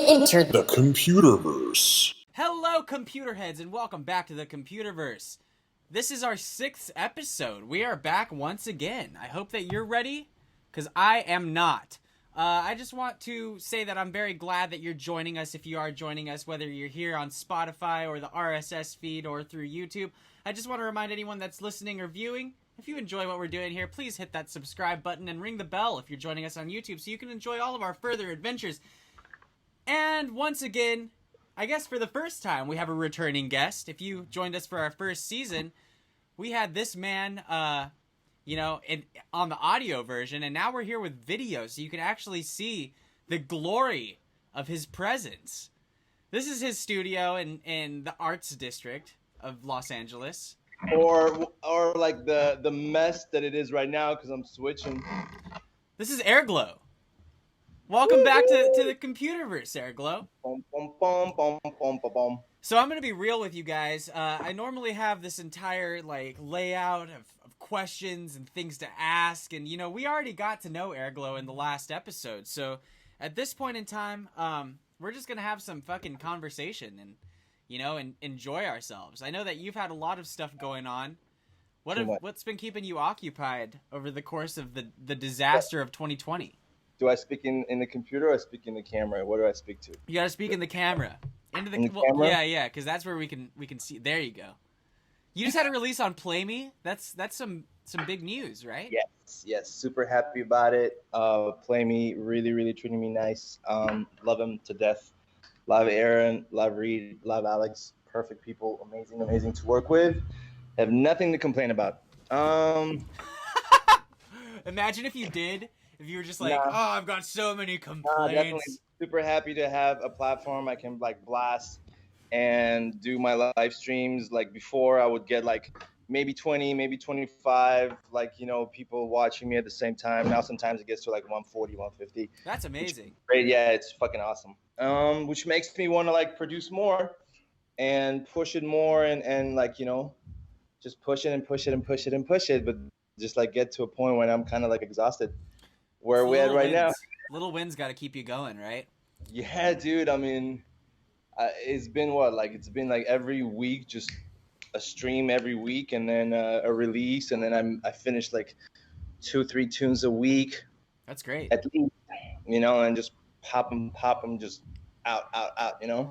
enter the Computerverse. Hello, computer heads, and welcome back to the Computerverse. This is our 6th episode. We are back once again. I hope that you're ready, because I am not. I just want to say that I'm very glad that you're joining us, if you are joining us, whether you're here on Spotify or the RSS feed or through YouTube. I just want to remind anyone that's listening or viewing, if you enjoy what we're doing here, please hit that subscribe button and ring the bell if you're joining us on YouTube so you can enjoy all of our further adventures. And once again, I guess for the first time, we have a returning guest. If you joined us for our first season, we had this man, on the audio version, and now we're here with video, so you can actually see the glory of his presence. This is his studio in the Arts District of Los Angeles. Or like the mess that it is right now, because I'm switching. This is Airglow. Welcome back to the Computerverse, Airglow. So I'm going to be real with you guys. I normally have this entire layout of questions and things to ask. And, we already got to know Airglow in the last episode. So at this point in time, we're just going to have some fucking conversation and, and enjoy ourselves. I know that you've had a lot of stuff going on. What's been keeping you occupied over the course of the disaster of 2020? Do I speak in the computer or I speak in the camera? What do I speak to? You got to speak in the camera. In the camera? Yeah, because that's where we can see. There you go. You just had a release on Play Me. That's some big news, right? Yes. Super happy about it. Play Me, really, really treating me nice. Love him to death. Love Aaron, love Reed, love Alex. Perfect people, amazing to work with. Have nothing to complain about. Imagine if you did. If you were just I've got so many complaints. Definitely super happy to have a platform I can blast and do my live streams. Like before, I would get maybe 20, maybe 25, people watching me at the same time. Now sometimes it gets to 140, 150. That's amazing. Great, yeah, it's fucking awesome. Which makes me want to produce more and push it more and just push it and push it and push it and push it, but just get to a point when I'm kind of exhausted. Where we're at right now. Little wins got to keep you going, right? Yeah, dude. I mean, it's been it's been every week, just a stream every week, and then a release, and then I finished 2-3 tunes a week. That's great. At least, and just pop them, just out. Does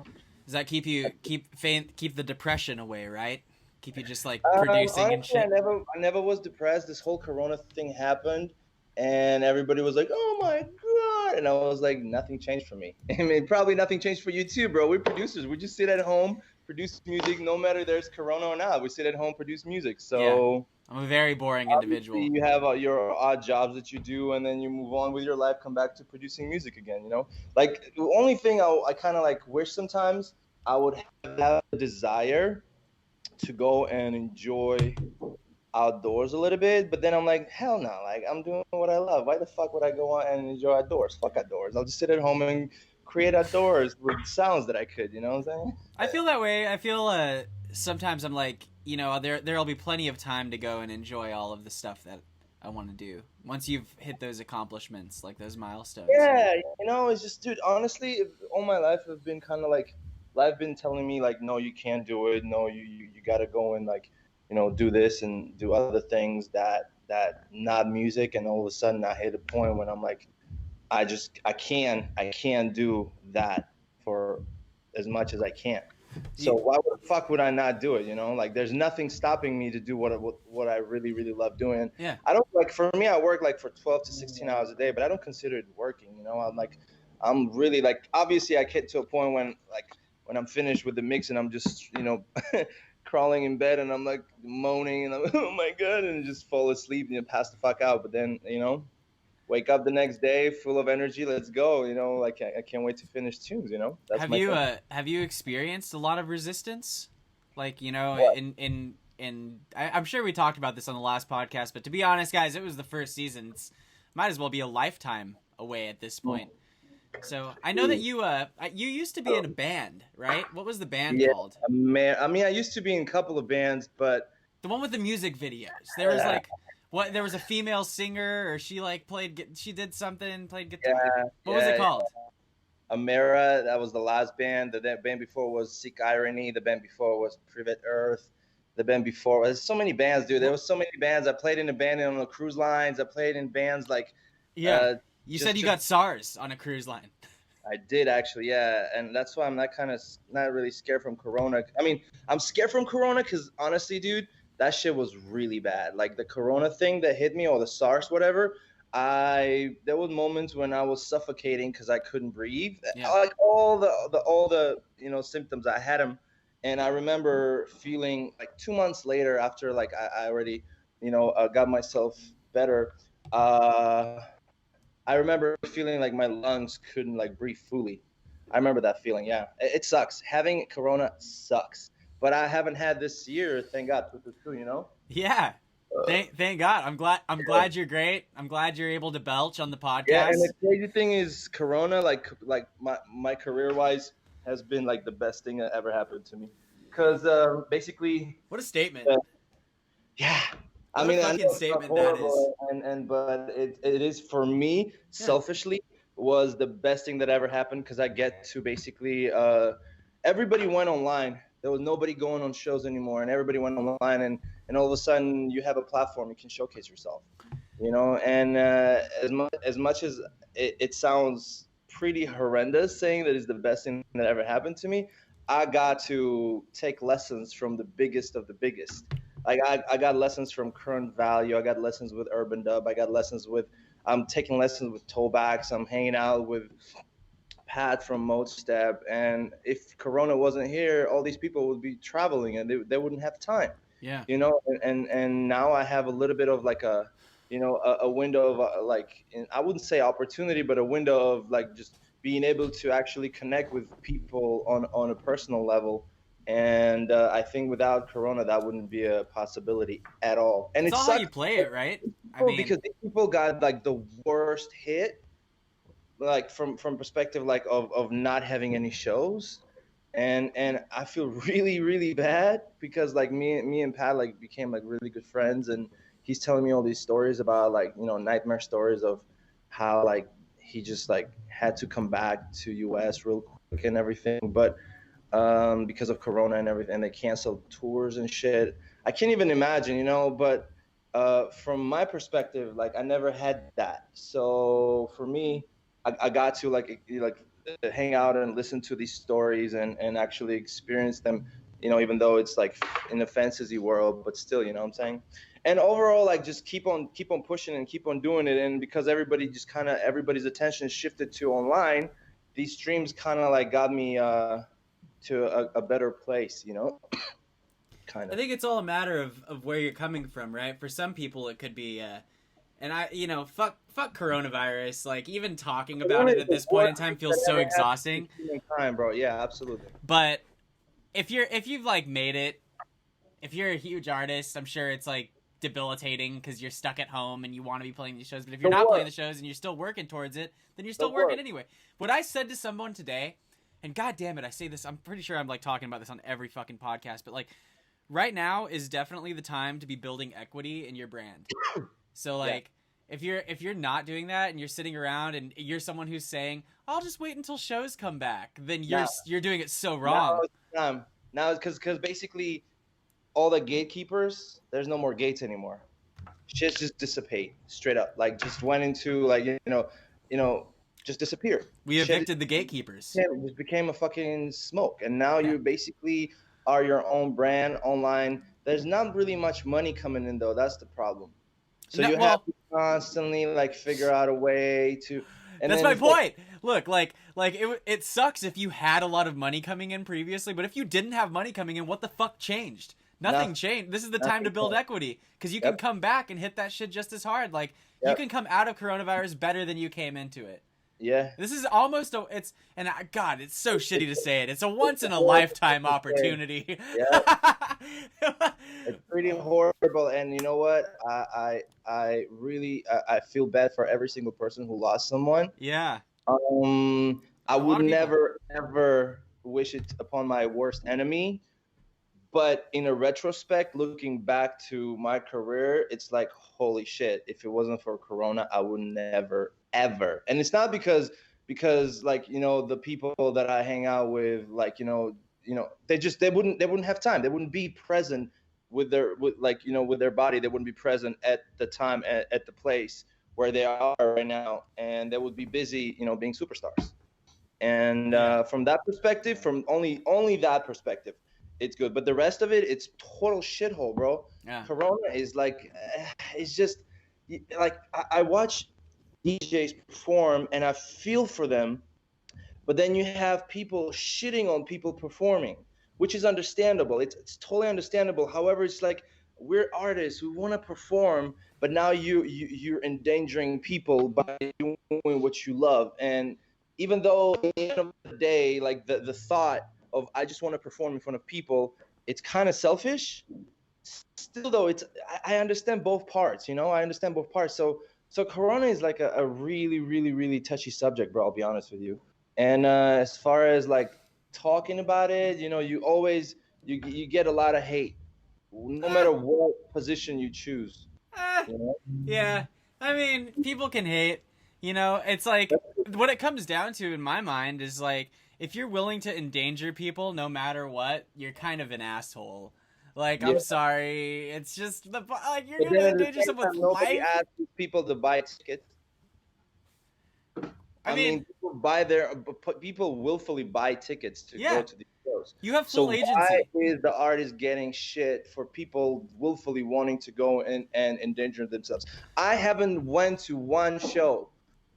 that keep the depression away, right? Keep you just producing honestly, and shit. I never was depressed. This whole Corona thing happened. And everybody was like, "Oh my god!" And I was like, "Nothing changed for me." I mean, probably nothing changed for you too, bro. We're producers. We just sit at home, produce music, no matter there's Corona or not. We sit at home, produce music. So yeah. I'm a very boring individual. You have your odd jobs that you do, and then you move on with your life, come back to producing music again. The only thing I kind of wish sometimes I would have a desire to go and enjoy outdoors a little bit, but then I'm like, hell no, I'm doing what I love. Why the fuck would I go out and enjoy outdoors? Fuck outdoors. I'll just sit at home and create outdoors with sounds that I could, you know what I'm saying? I feel that way. I feel sometimes I'm there'll be plenty of time to go and enjoy all of the stuff that I want to do once you've hit those accomplishments, those milestones. Yeah, it's just, dude, honestly, all my life I've been kind of life been telling me no, you can't do it. No, you gotta go and do this and do other things that not music, and all of a sudden I hit a point when I'm I can't do that for as much as I can. So why the fuck would I not do it? There's nothing stopping me to do what I really, really love doing. Yeah. I don't for me, I work for 12 to 16 hours a day, but I don't consider it working. I'm really obviously I get to a point when I'm finished with the mix and I'm just crawling in bed and I'm moaning and I'm oh my god, and just fall asleep and pass the fuck out. But then wake up the next day full of energy. Let's go. I can't wait to finish tunes. That's have you experienced a lot of resistance? What? I'm sure we talked about this on the last podcast, but to be honest, guys, it was the first season. Might as well be a lifetime away at this point. So I know that you used to be in a band, right? What was the band called? Man, I used to be in a couple of bands, but the one with the music videos. There was there was a female singer, or she played, she did something, played guitar. Yeah, what was it called? Amera, that was the last band. The band before was Seek Irony. The band before was Privet Earth. The band before, there's so many bands, dude. There was so many bands. I played in a band on the cruise lines. I played in bands like, Yeah. You just- said you just- got SARS on a cruise line. I did actually, yeah, and that's why I'm not really scared from Corona. I mean, I'm scared from Corona because honestly, dude, that shit was really bad. Like the Corona thing that hit me, or the SARS, whatever. There was moments when I was suffocating because I couldn't breathe. Yeah. Like all the symptoms, I had them, and I remember feeling like 2 months later, after like I already got myself better. I remember feeling like my lungs couldn't like breathe fully. I remember that feeling. Yeah, it sucks. Having Corona sucks, but I haven't had this year. Thank God. Yeah. Thank God. I'm glad you're great. I'm glad you're able to belch on the podcast. Yeah, and the crazy thing is, Corona, like my career wise, has been like the best thing that ever happened to me. Because basically, What a statement. yeah. What I mean, a I fucking know it's statement not that horrible, but it is for me selfishly was the best thing that ever happened because I get to basically everybody went online. There was nobody going on shows anymore, and everybody went online, and all of a sudden you have a platform, you can showcase yourself, And as much as it sounds pretty horrendous saying that is the best thing that ever happened to me, I got to take lessons from the biggest of the biggest. Like I got lessons from Current Value. I got lessons with Urban Dub. I got lessons with. I'm taking lessons with Toebacks. I'm hanging out with Pat from Mode Step. And if Corona wasn't here, all these people would be traveling and they wouldn't have time. Yeah. And now I have a little bit of like a window of I wouldn't say opportunity, but a window of like just being able to actually connect with people on a personal level. And I think without Corona, that wouldn't be a possibility at all. And It's all how you play it, right? Because these people got like the worst hit, like from perspective like of not having any shows, and I feel really really bad because like me and Pat like became like really good friends, and he's telling me all these stories about like nightmare stories of how like he just like had to come back to US real quick and everything, but because of Corona and everything, they canceled tours and shit. I can't even imagine, but from my perspective, like I never had that. So for me, I got to like hang out and listen to these stories and actually experience them, even though it's like in a fantasy world, but still, you know what I'm saying? And overall, like just keep on pushing and keep on doing it. And because everybody's attention shifted to online, these streams kind of like got me to a better place, kind of. I think it's all a matter of where you're coming from, right? For some people, it could be, and fuck coronavirus. Like even talking about it at this point in time feels so exhausting. Time, bro. Yeah, absolutely. But if you've like made it, if you're a huge artist, I'm sure it's like debilitating because you're stuck at home and you want to be playing these shows. But if you're not playing the shows and you're still working towards it, then you're still working anyway. What I said to someone today, and god damn it, I say this, I'm pretty sure I'm like talking about this on every fucking podcast, but like right now is definitely the time to be building equity in your brand. So like if you're not doing that and you're sitting around and you're someone who's saying, I'll just wait until shows come back, then you're doing it so wrong. Now because basically all the gatekeepers, there's no more gates anymore. Shit just dissipate straight up. Like just went into like just disappear. We evicted the gatekeepers. It just became a fucking smoke, and now you basically are your own brand online. There's not really much money coming in though. That's the problem. So you have to constantly like figure out a way to. And that's my point. Look, like it sucks if you had a lot of money coming in previously, but if you didn't have money coming in, what the fuck changed? Nothing changed. This is the time to build equity because you can come back and hit that shit just as hard. Like you can come out of coronavirus better than you came into it. Yeah. This is almost God, it's so shitty to say it. It's a once in a lifetime opportunity. Yeah. It's pretty horrible, and you know what? I really I feel bad for every single person who lost someone. Yeah. I would never ever wish it upon my worst enemy. But in a retrospect, looking back to my career, it's like, holy shit, if it wasn't for Corona, I would never, ever. And it's not because because like the people that I hang out with, like they wouldn't have time. They wouldn't be present with their body. They wouldn't be present at the time at the place where they are right now, and they would be busy being superstars. And from that perspective, from only that perspective, it's good. But the rest of it, it's total shithole, bro. Yeah. Corona is like, it's just like I watch DJs perform and I feel for them, but then you have people shitting on people performing, which is understandable. It's totally understandable. However, it's like we're artists who want to perform, but now you're endangering people by doing what you love. And even though at the end of the day, like the thought of I just want to perform in front of people, it's kind of selfish. Still though, I understand both parts. I understand both parts. So Corona is like a really, really, really touchy subject, bro. I'll be honest with you. And as far as like talking about it, you always you get a lot of hate, no matter what position you choose. Yeah. I mean, people can hate. It's like what it comes down to in my mind is like if you're willing to endanger people no matter what, you're kind of an asshole. Like, I'm sorry, it's just you're gonna endanger someone's nobody life. asks people to buy tickets. I mean, people willfully buy tickets to go to these shows. You have full agency. Why is the artist getting shit for people willfully wanting to go and endanger themselves? I haven't went to one show.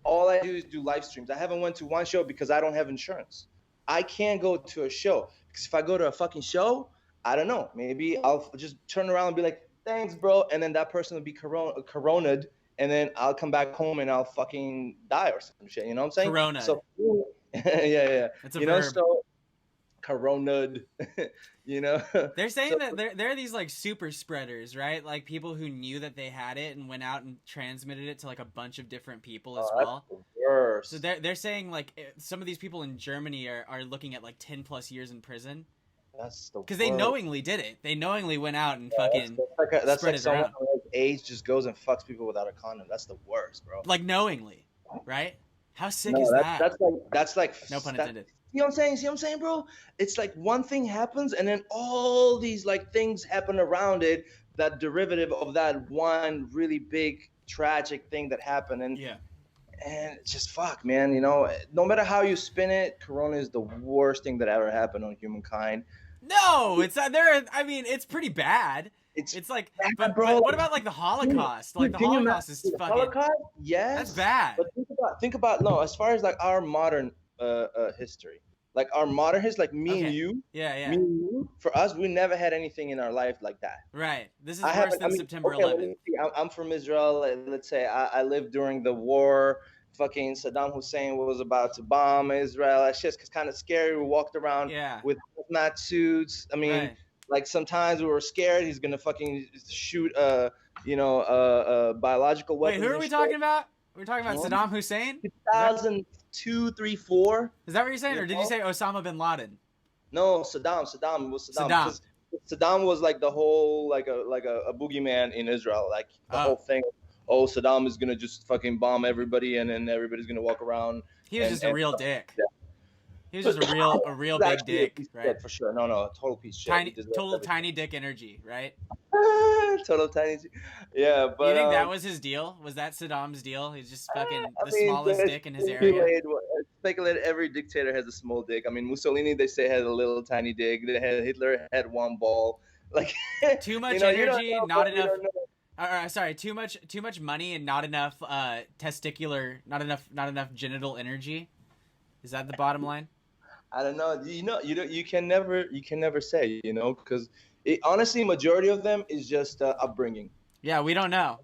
All I do is do live streams. I haven't went to one show because I don't have insurance. I can't go to a show because if I go to a fucking show, I don't know. Maybe I'll just turn around and be like, "Thanks, bro," and then that person will be coroned. And then I'll come back home and I'll fucking die or some shit. You know what I'm saying? Corona. So, yeah. It's a verb. So corona'd, They're saying that there are these like super spreaders, right? Like people who knew that they had it and went out and transmitted it to like a bunch of different people as well. That's the worst. So they're saying like some of these people in Germany are looking at like 10 plus years in prison. That's the because they knowingly did it. They knowingly went out and fucking that's spread like it someone around. who has AIDS just goes and fucks people without a condom. That's the worst, bro. Like knowingly, right? How sick No, is that? That's like No pun intended. You know what I'm saying, bro? It's like one thing happens and then all these like things happen around it that derivative of that one really big tragic thing that happened. And it's just fuck, man. No matter how you spin it, Corona is the worst thing that ever happened on humankind. No, it's not there. I mean, it's pretty bad. It's like, bad, but what about like the Holocaust? Like the Holocaust is fucking. Holocaust, yes, that's bad. But think about no. As far as like our modern history, like our modern history, like me and you, me and you. For us, we never had anything in our life like that. Right. This is worse than September 11th. I'm from Israel. Let's say I lived during the war. Fucking Saddam Hussein was about to bomb Israel. It's just kind of scary. We walked around with hazmat suits. I mean, like sometimes we were scared he's gonna fucking shoot biological weapons. Wait, who are we talking about? We're talking about Saddam Hussein? 2002, 3, 4. Is that what you're saying, or did you say Osama bin Laden? No, Saddam. It was Saddam. Saddam was like the whole like a boogeyman in Israel. Like the whole thing. Oh, Saddam is gonna just fucking bomb everybody, and then everybody's gonna walk around. He was just a real dick. Yeah. He was just a real big dick, right? For sure. No, total piece of shit. Total tiny dick energy, right? Total tiny. Yeah, but you think that was his deal? Was that Saddam's deal? He's just fucking smallest dick in his area. Speculate every dictator has a small dick. I mean, Mussolini they say had a little tiny dick. Hitler had one ball. Like too much energy, not enough. Sorry, too much money and not enough not enough genital energy. Is that the bottom line? I don't know. You can never say, because honestly, majority of them is just upbringing. Yeah, we don't know.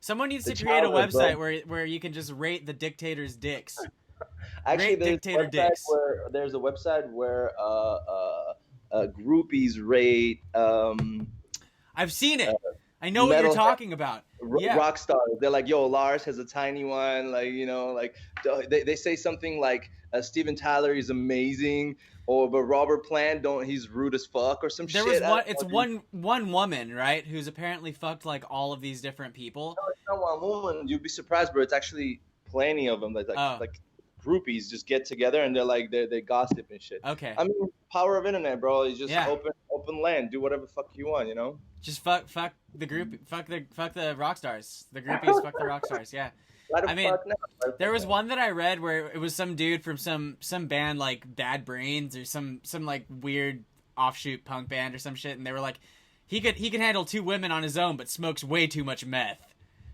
Someone needs to create a website where you can just rate the dictators' dicks. Actually, there's a website where groupies rate. I've seen it. I know what you're talking about. Rock stars. They're like, yo, Lars has a tiny one. Like, they say something like, Steven Tyler is amazing, but Robert Plant he's rude as fuck or some shit. It's one woman, right, who's apparently fucked like all of these different people. No, it's not one woman. You'd be surprised, bro. It's actually plenty of them. Like groupies just get together and they're like they gossip and shit. Okay. I mean, power of internet, bro. You just Yeah. open land, do whatever the fuck you want, you know. Just fuck the group, fuck the rock stars, the groupies, fuck the rock stars. Yeah. Why the I mean, fuck not? There was one that I read where it was some dude from some band like Bad Brains or some like weird offshoot punk band or some shit, and they were like, he could handle 2 women on his own, but smokes way too much meth.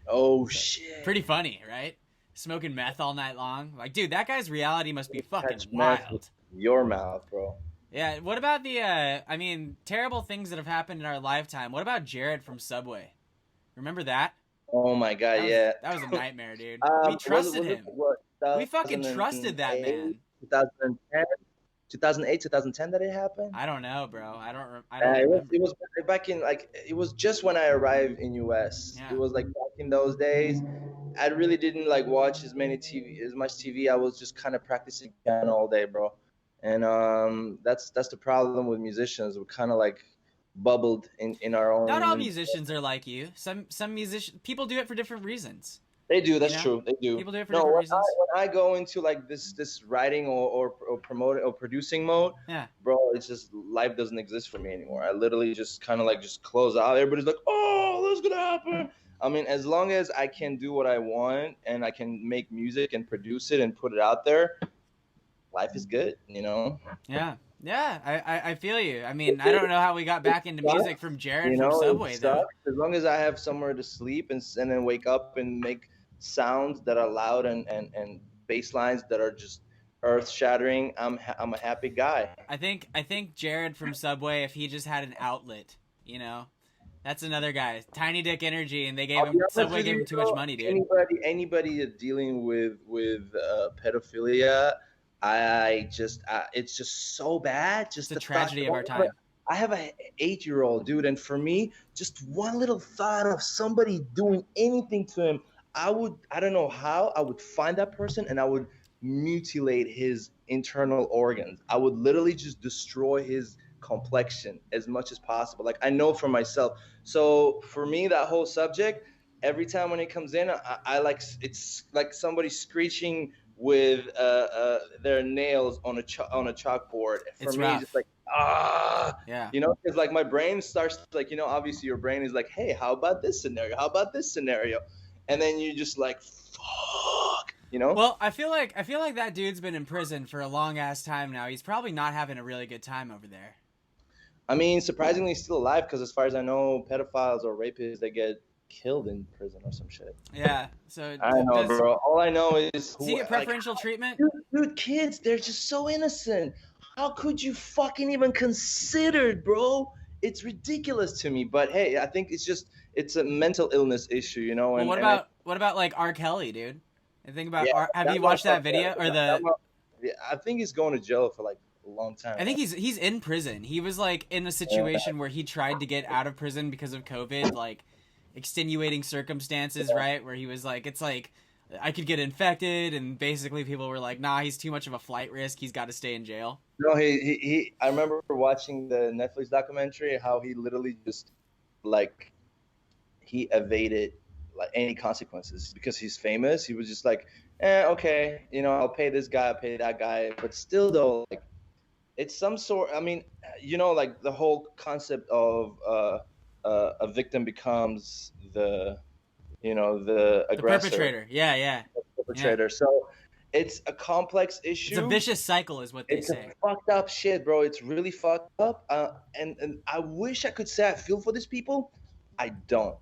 Oh shit. Pretty funny, right? Smoking meth all night long. Like, dude, that guy's reality must be fucking Catch meth wild. with your mouth, bro. Yeah. What about the? I mean, terrible things that have happened in our lifetime. What about Jared from Subway? Remember that? Oh my god, That yeah. was a nightmare, dude. We Was trusted it him. what, We fucking trusted that 2008, man. 2010, 2008, 2010 that it happened. I don't know, bro. I don't It remember. was back in it was just when I arrived in US. Yeah. It was like back in those days. I really didn't like watch as much TV. I was just kind of practicing piano all day, bro. And that's the problem with musicians. We're kind of like bubbled in our own. Not all musicians are like you. Some people do it for different reasons. They do. That's You know? true. They do. People do it for No, different when reasons. I go into like this writing or promoting or producing mode, Yeah. bro, it's just life doesn't exist for me anymore. I literally just kind of like just close out. Everybody's like, oh, that's gonna happen. I mean, as long as I can do what I want and I can make music and produce it and put it out there, life is good, you know. Yeah. Yeah. I feel you. I mean, I don't know how we got back into music from Jared You know, from it Subway though. sucks. As long as I have somewhere to sleep and then wake up and make sounds that are loud and bass lines that are just earth shattering, I'm a happy guy. I think Jared from Subway, if he just had an outlet, you know, that's another guy. Tiny Dick Energy, and they gave I'll him be honest Subway with gave you, him too much bro, money, dude. Anybody dealing with pedophilia, it's just so bad. Just It's a the tragedy of our thought- time. I have a 8-year-old dude, and for me, just one little thought of somebody doing anything to him, I don't know how, I would find that person and I would mutilate his internal organs. I would literally just destroy his complexion as much as possible. Like, I know for myself. So for me, that whole subject, every time when it comes in, I like, it's like somebody screeching with their nails on a chalkboard. For It's me, rough. just like, Yeah. you know, because like my brain starts like, you know, obviously your brain is like, hey, how about this scenario? How about this scenario? And then you just like, fuck, you know? Well, I feel like that dude's been in prison for a long ass time now. He's probably not having a really good time over there. I mean, surprisingly, he's still alive because as far as I know, pedophiles or rapists, they get killed in prison or some shit. Yeah. So I know, bro. All I know is Does he get preferential treatment? Dude, kids, they're just so innocent. How could you fucking even consider it, bro? It's ridiculous to me. But hey, I think it's a mental illness issue, you know. Well, what about like R. Kelly, dude? I think about have you watched that video or the? I think he's going to jail for like a long time. I think he's in prison. He was like in a situation where he tried to get out of prison because of COVID, like extenuating circumstances, right? Where he was like, it's like I could get infected, and basically people were like, nah, he's too much of a flight risk. He's got to stay in jail. No, he. I remember watching the Netflix documentary how he literally just like he evaded like any consequences because he's famous. He was just like, okay, you know, I'll pay this guy, I'll pay that guy, but still though, like it's some sort. I mean, you know, like the whole concept of a victim becomes the aggressor, The perpetrator. Yeah. the perpetrator. So it's a complex issue. It's a vicious cycle, is what they It's say. a fucked up shit, bro. It's really fucked up. And I wish I could say I feel for these people. I don't.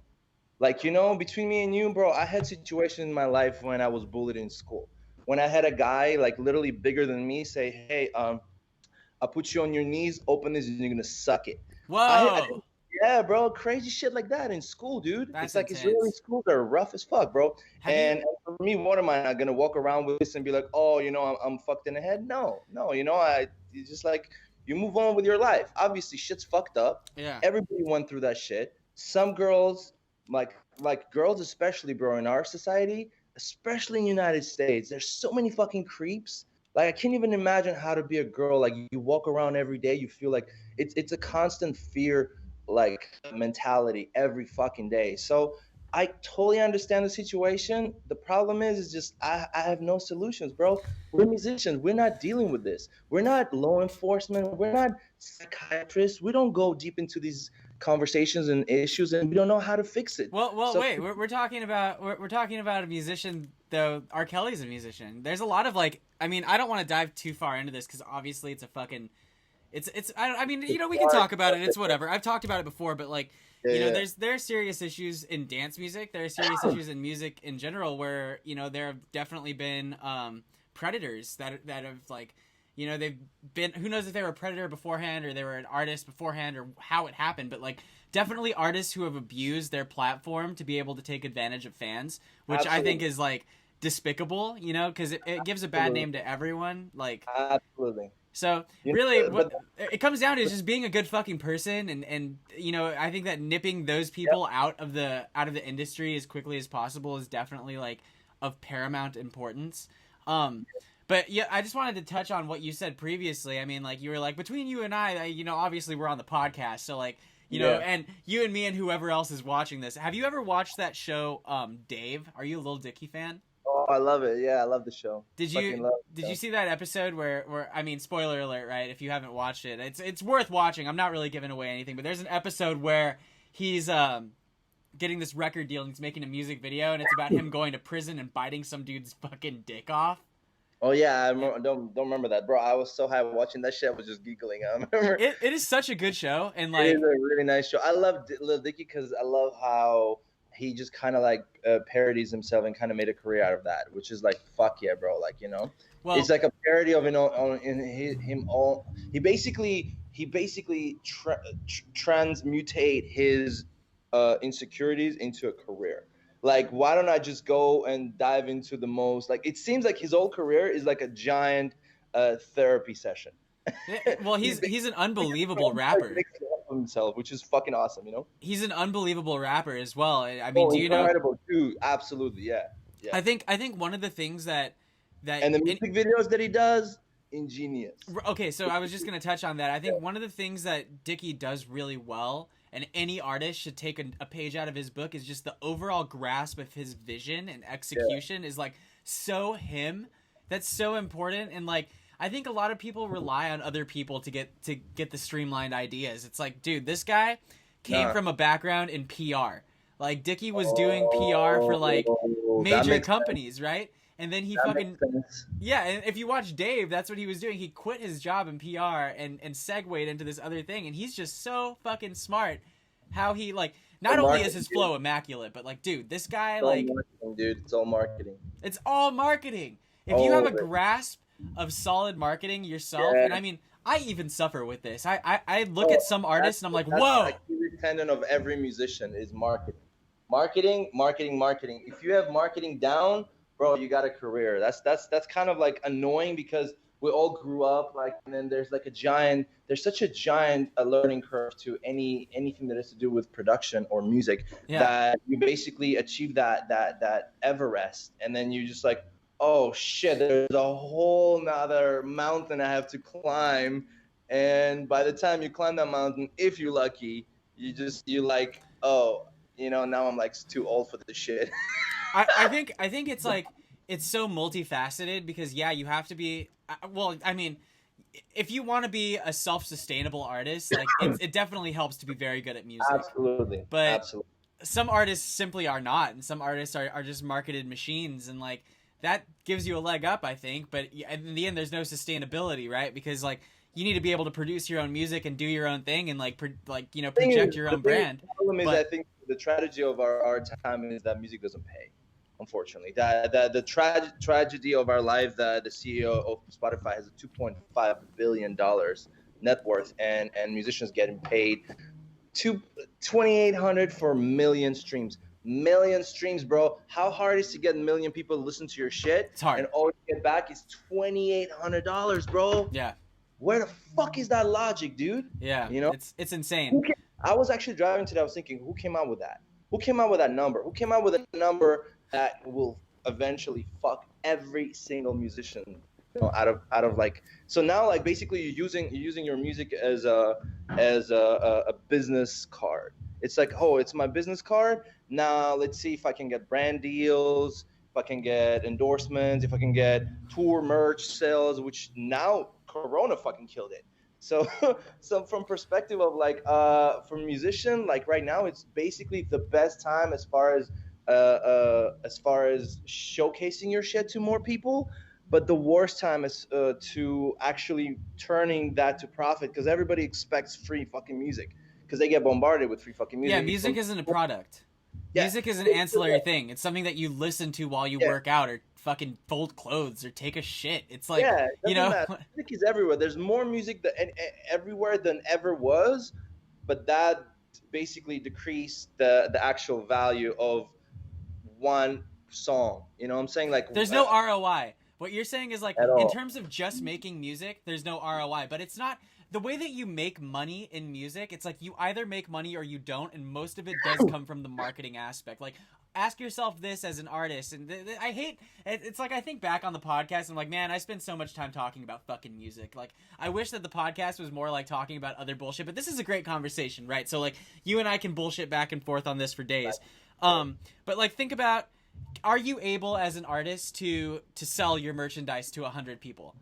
Like, you know, between me and you, bro, I had situations in my life when I was bullied in school. When I had a guy, like, literally bigger than me say, hey, I'll put you on your knees, open this, and you're going to suck it. Whoa. Yeah, bro, crazy shit like that in school, dude. That's it's like intense. Israeli schools are rough as fuck, bro. Have And you- for me, what am I not gonna walk around with this and be like, oh, you know, I'm fucked in the head? No, you know, it's just like you move on with your life. Obviously, shit's fucked up. Yeah. Everybody went through that shit. Some girls, like girls especially, bro, in our society, especially in the United States, there's so many fucking creeps. Like I can't even imagine how to be a girl. Like you walk around every day, you feel like it's a constant fear like mentality every fucking day. So I totally understand the situation. The problem is just I have no solutions, bro. We're musicians. We're not dealing with this. We're not law enforcement. We're not psychiatrists. We don't go deep into these conversations and issues, and we don't know how to fix it. Well, So wait. We're talking about we're talking about a musician though. R. Kelly's a musician. There's a lot of like. I mean, I don't want to dive too far into this because obviously it's a fucking. It's. I mean, you know, we can talk about it. It's whatever. I've talked about it before, but like, you know, there are serious issues in dance music. There are serious issues in music in general where you know there have definitely been predators that have like. You know, they've been, who knows if they were a predator beforehand or they were an artist beforehand or how it happened, but like definitely artists who have abused their platform to be able to take advantage of fans, which I think is like despicable, you know, because it gives a bad name to everyone. Like, absolutely. So really, what it comes down to is just being a good fucking person, and you know, I think that nipping those people out of the industry as quickly as possible is definitely like of paramount importance. But yeah, I just wanted to touch on what you said previously. I mean, like you were like between you and I, you know, obviously we're on the podcast, so like you know, and you and me and whoever else is watching this. Have you ever watched that show, Dave? Are you a Lil Dicky fan? Oh, I love it. Yeah, I love the show. Did you see that episode where I mean, spoiler alert, right? If you haven't watched it, it's worth watching. I'm not really giving away anything, but there's an episode where he's getting this record deal and he's making a music video, and it's about him going to prison and biting some dude's fucking dick off. Oh yeah, don't remember that, bro. I was so high watching that shit. I was just giggling. I remember. It is such a good show, and like it is a really nice show. I love Lil Dicky because I love how he just kind of like parodies himself and kind of made a career out of that, which is like fuck yeah, bro. Like, you know, well, it's like a parody of he basically transmutate his insecurities into a career. Like, why don't I just go and dive into the most, like, it seems like his whole career is like a giant therapy session. Well, he's an unbelievable rapper himself, which is fucking awesome, you know. He's an unbelievable rapper as well. I mean, do you know? Incredible too. Absolutely, yeah. I think one of the things that and the music videos that he does, ingenious. Okay, so I was just gonna touch on that. I think one of the things that Dicky does really well, and any artist should take a page out of his book, is just the overall grasp of his vision and execution is like so him. That's so important, and like I think a lot of people rely on other people to get the streamlined ideas. It's like, dude, this guy came from a background in PR. Like Dicky was doing PR for like major companies, right? And then he fucking and if you watch Dave, that's what he was doing. He quit his job in PR and segued into this other thing, and he's just so fucking smart. How he like not only is his flow immaculate, but like, dude, this guy like, dude, it's all marketing. It's all marketing. If you have a grasp of solid marketing yourself, and I mean, I even suffer with this. I look at some artists and I'm like, whoa. Like the tendon of every musician is marketing. Marketing. If you have marketing down, bro, you got a career. That's kind of like annoying because we all grew up like, and then there's such a giant learning curve to anything that has to do with production or music that you basically achieve that Everest, and then you just like, oh shit, there's a whole nother mountain I have to climb, and by the time you climb that mountain, if you're lucky, you like, oh, you know, now I'm like too old for this shit. I think it's like, it's so multifaceted because you have to be, well, I mean, if you want to be a self-sustainable artist, like it definitely helps to be very good at music. Absolutely. But some artists simply are not, and some artists are just marketed machines, and like that gives you a leg up, I think. But in the end, there's no sustainability, right? Because like you need to be able to produce your own music and do your own thing and like you know, project your own brand. The problem is, I think the tragedy of our time is that music doesn't pay. Unfortunately, the tragedy of our life, the CEO of Spotify has a $2.5 billion net worth, and musicians getting paid $2,800 for million streams. Million streams, bro. How hard is to get a million people to listen to your shit? It's hard. And all you get back is $2,800, bro. Yeah. Where the fuck is that logic, dude? Yeah. You know, it's insane. I was actually driving today. I was thinking, who came out with that? Who came out with that number? Who came out with a number that will eventually fuck every single musician, you know, out of like, so now like basically you're using your music as a business card. It's like, oh, it's my business card. Now let's see if I can get brand deals, if I can get endorsements, if I can get tour merch sales, which now Corona fucking killed it. So, so from perspective of like, for musician, like right now, it's basically the best time as far as showcasing your shit to more people. But the worst time is to actually turning that to profit because everybody expects free fucking music because they get bombarded with free fucking music. Yeah, music isn't a product. Yeah. Music is an ancillary thing. It's something that you listen to while you work out or fucking fold clothes or take a shit. It's like, you know, music is everywhere. There's more music everywhere than ever was, but that basically decreased the actual value of one song. You know what I'm saying? Like, there's no ROI. What you're saying is like, At all. in terms of just making music, there's no ROI, but it's not the way that you make money in music. It's like you either make money or you don't, and most of it does come from the marketing aspect. Like, ask yourself this as an artist, and I hate it's like I think back on the podcast and I'm like, man, I spend so much time talking about fucking music. Like, I wish that the podcast was more like talking about other bullshit, but this is a great conversation, right? So like, you and I can bullshit back and forth on this for days. But like, think about, are you able as an artist to sell your merchandise to 100 people,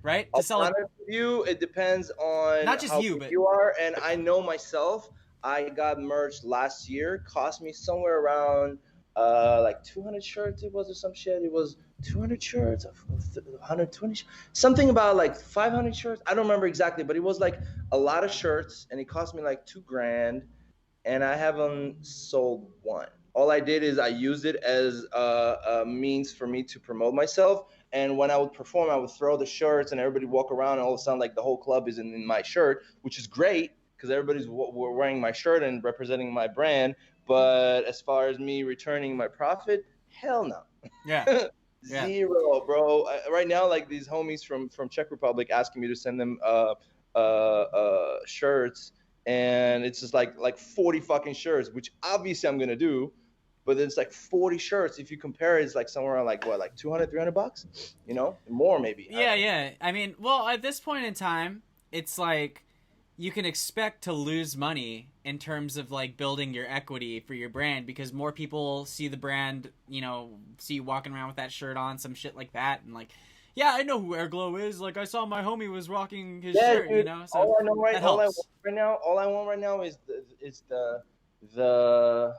right? To sell it. You, it depends on Not just how you, big but you are. And I know myself, I got merch last year, cost me somewhere around like 200 shirts. It was or some shit. It was 200 shirts, 120, something about like 500 shirts. I don't remember exactly, but it was like a lot of shirts, and it cost me like $2,000, and I haven't sold one. All I did is I used it as a means for me to promote myself. And when I would perform, I would throw the shirts, and everybody walk around, and all of a sudden, like the whole club is in my shirt, which is great because everybody's wearing my shirt and representing my brand. But as far as me returning my profit, hell no. Yeah. Zero, bro. Right now, like these homies from Czech Republic asking me to send them shirts, and it's just like 40 fucking shirts, which obviously I'm gonna do. But it's like 40 shirts. If you compare it, it's like somewhere around like what, like 200, $300, you know, more maybe. Yeah. I mean, well, at this point in time, it's like you can expect to lose money in terms of like building your equity for your brand because more people see the brand, you know, see you walking around with that shirt on, some shit like that, and like, yeah, I know who Airglow is. Like, I saw my homie was rocking his shirt, dude, you know. So all I want right now is the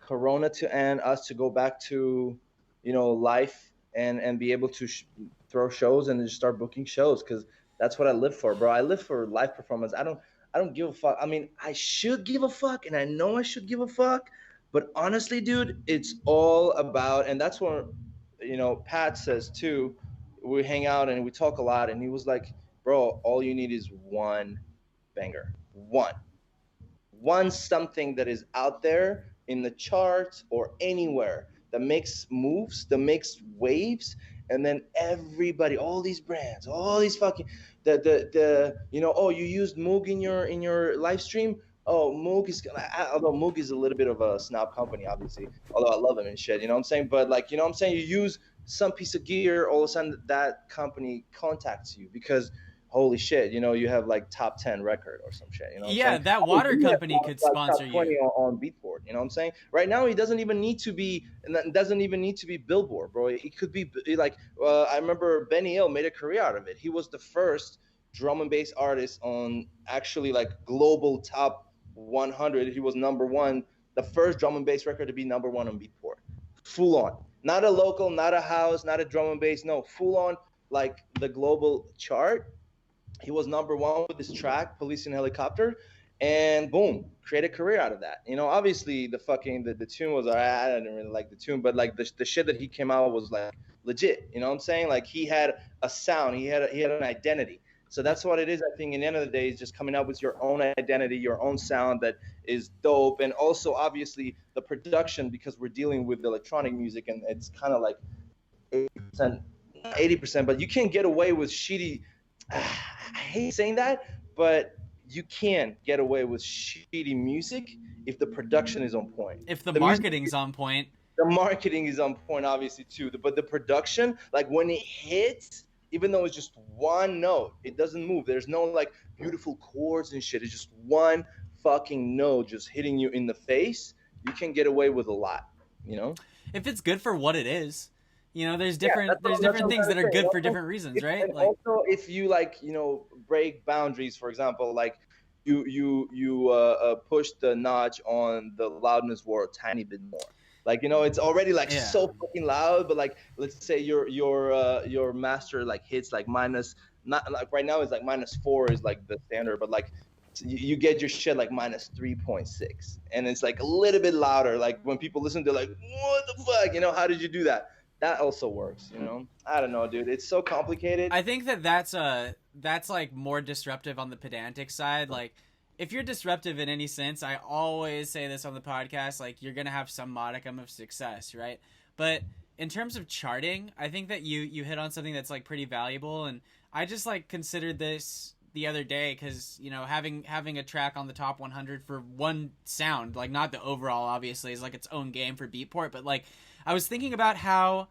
Corona to end, us to go back to, you know, life and be able to throw shows and just start booking shows because that's what I live for, bro. I live for live performance. I don't give a fuck. I mean, I should give a fuck, and I know I should give a fuck, but honestly, dude, it's all about, and that's what, you know, Pat says too. We hang out and we talk a lot, and he was like, bro, all you need is one banger, one something that is out there in the charts or anywhere that makes moves, that makes waves, and then everybody, all these brands, all these fucking the you know, oh, you used Moog in your live stream. Oh, Moog is, although Moog is a little bit of a snob company, obviously, although I love him and shit, you know what I'm saying? But like, you know what I'm saying? You use some piece of gear, all of a sudden that company contacts you because holy shit, you know, you have like top 10 record or some shit, you know what I'm saying? That water company could sponsor top 20 you on Beatport, you know what I'm saying? Right now, it doesn't even need to be Billboard, bro. It could be like, I remember Benny Hill made a career out of it. He was the first drum and bass artist on actually like global top 100. He was number one, the first drum and bass record to be number one on Beatport. Full on. Not a local, not a house, not a drum and bass, no, full on like the global chart. He was number one with this track, Police and Helicopter, and boom, create a career out of that. You know, obviously the tune was, I didn't really like the tune, but like the shit that he came out was like legit. You know what I'm saying? Like he had a sound, he had an identity. So that's what it is. I think in the end of the day is just coming up with your own identity, your own sound that is dope. And also obviously the production, because we're dealing with electronic music and it's kind of like 80%, but you can't get away with shitty, I hate saying that, but you can get away with shitty music if the production is on point. if the marketing's on point. The marketing is on point, obviously, too. But the production, like when it hits, even though it's just one note, it doesn't move. There's no like beautiful chords and shit. It's just one fucking note just hitting you in the face, you can get away with a lot, you know? If it's good for what it is, there's Yeah, different that's things what I'm that are trying to say. good for Also, different reasons, right? and also if you like, break boundaries, for example, like you push the notch on the loudness war a tiny bit more. Like, it's already like Yeah. so fucking loud, but like let's say your master like hits like minus, not like right now it's like -4 is like the standard, but like you get your shit like -3.6, and it's like a little bit louder. Like when people listen, they're like, "What the fuck?" How did you do that? That also works. I don't know, dude. It's so complicated. I think that's like more disruptive on the pedantic side. Like, if you're disruptive in any sense, I always say this on the podcast, like, you're gonna have some modicum of success, right? But in terms of charting, I think that you hit on something that's like pretty valuable, and I just like considered this the other day because having a track on the top 100 for one sound, like not the overall, obviously, is like its own game for Beatport, but like I was thinking about how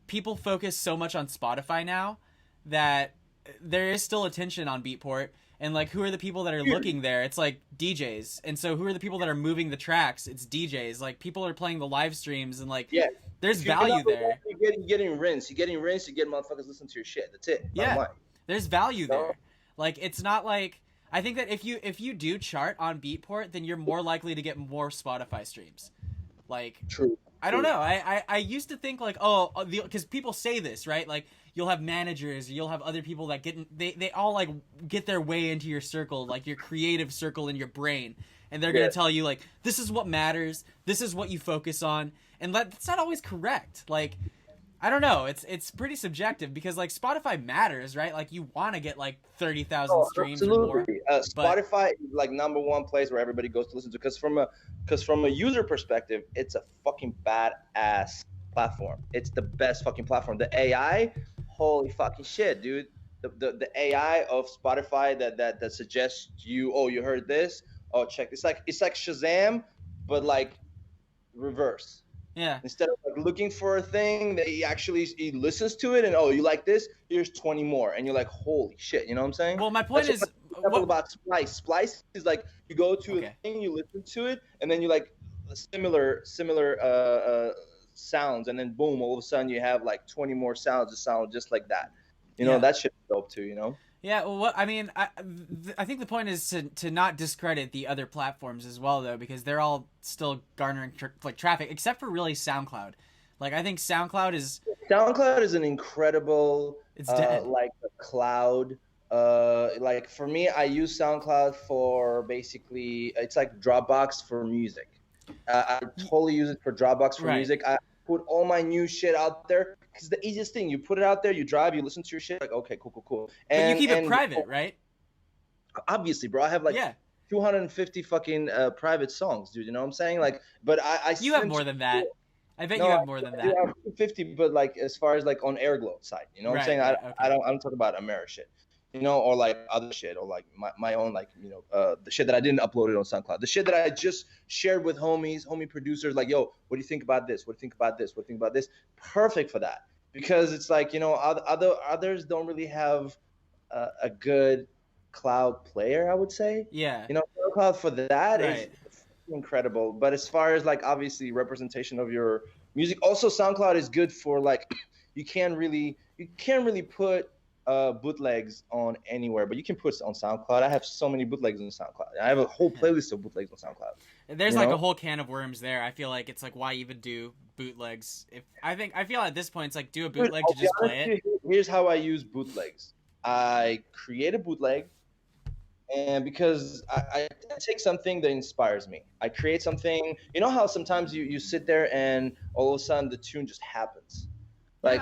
people focus so much on Spotify now that there is still attention on Beatport, and like who are the people that are looking there? It's like DJs, and so who are the people that are moving the tracks? It's DJs. Like, people are playing the live streams, and like there's value there. You're getting rinsed. You get motherfuckers listen to your shit. That's it. Yeah, there's value there. Like, it's not like, I think that if you do chart on Beatport, then you're more likely to get more Spotify streams. Like, True. I don't know. I used to think like, because people say this, right? Like, you'll have managers, you'll have other people that they all like get their way into your circle, like your creative circle in your brain, and they're gonna tell you like, this is what matters, this is what you focus on, and that's not always correct. Like, I don't know. It's pretty subjective because like Spotify matters, right? Like, you want to get like 30,000 streams or more. Spotify is like #1 place where everybody goes to listen to, because from a user perspective, it's a fucking badass platform. It's the best fucking platform. The AI, holy fucking shit, dude. The AI of Spotify that suggests you, oh, you heard this, oh, check. It's like Shazam, but like reverse. Yeah. Instead of like looking for a thing, he listens to it, and, oh, you like this? Here's 20 more, and you're like, holy shit, you know what I'm saying? Well, my point is, about Splice. Splice is like, you go to a thing, you listen to it, and then you like similar sounds, and then boom, all of a sudden you have like 20 more sounds that sound just like that. That shit's dope too. Yeah, well, I mean, I think the point is to not discredit the other platforms as well, though, because they're all still garnering traffic, except for really SoundCloud. Like, I think SoundCloud is an incredible, it's dead. Like a cloud. Like for me, I use SoundCloud for basically, it's like Dropbox for music. I totally use it for Dropbox for music. I put all my new shit out there. It's the easiest thing. You put it out there, you drive, you listen to your shit, like, okay, cool. And but you keep it private, right? Obviously, bro. I have like 250 fucking private songs, dude. You know what I'm saying? Like, but you have more than that. I bet you have more than that. I have 250, but like as far as like on Airglow side, you know what I'm saying? I don't talk about Ameri shit. Or like other shit, or like my own, like, the shit that I didn't upload it on SoundCloud. The shit that I just shared with homie producers, like, yo, what do you think about this? What do you think about this? What do you think about this? Perfect for that, because it's like, others don't really have a good cloud player, I would say. Yeah. SoundCloud for that is incredible. But as far as like obviously representation of your music, also SoundCloud is good for like, you can't really put bootlegs on anywhere, but you can put it on SoundCloud. I have so many bootlegs on SoundCloud. I have a whole playlist of bootlegs on SoundCloud. There's like a whole can of worms there. I feel like it's like, why even do bootlegs? I feel at this point it's like, do a bootleg to just play it. Here's how I use bootlegs. I create a bootleg, and because I take something that inspires me. I create something. You know how sometimes you sit there and all of a sudden the tune just happens. Like,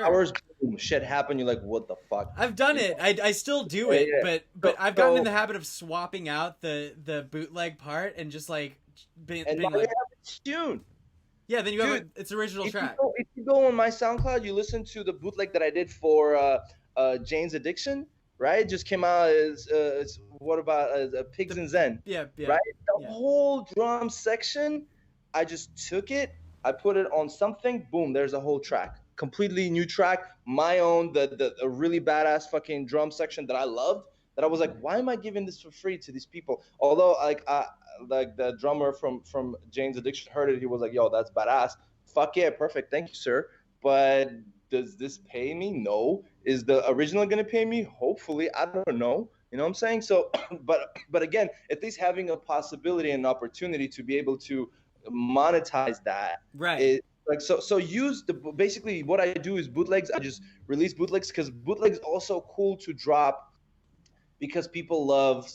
hours, boom, shit happen. You're like, what the fuck? I've done it. I still do it, but I've gotten in the habit of swapping out the bootleg part and just like being like, you have a tune. Yeah, then you have its original track. If you go on my SoundCloud, you listen to the bootleg that I did for Jane's Addiction. Right, it just came out as what about Pigs and Zen? Yeah. Right, the whole drum section. I just took it. I put it on something. Boom, there's a whole track. Completely new track, my own, the really badass fucking drum section that I loved. that I was like, why am I giving this for free to these people? Although like the drummer from Jane's Addiction heard it, he was like, yo, that's badass. Fuck yeah, perfect, thank you, sir. But does this pay me? No. Is the original gonna pay me? Hopefully, I don't know. You know what I'm saying? So, but again, at least having a possibility and opportunity to be able to monetize that, Right. is like, so use the, basically what I do is bootlegs. I just release bootlegs because bootlegs also cool to drop because people love,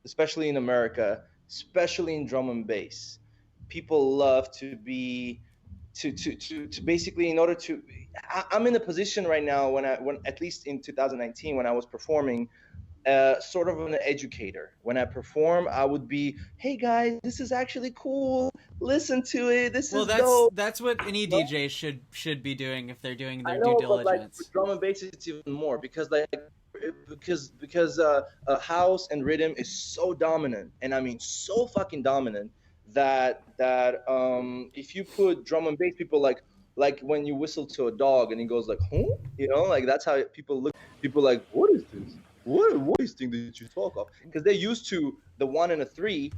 especially in America, especially in drum and bass, people love to be to basically, in order to, I'm in a position right now when at least in 2019 when I was performing, sort of an educator. When I perform, I would be, hey guys, this is actually cool. Listen to it. This Well, is dope. that's what any No, DJ should be doing if they're doing I their due know, but like diligence. with drum and bass, it's even more because like because house and rhythm is so dominant, and I mean so fucking dominant that if you put drum and bass, people like when you whistle to a dog and he goes like, huh? You know, like that's how people look. People like, what is this? What is this thing that you talk of? Because they're used to the 1 and a 3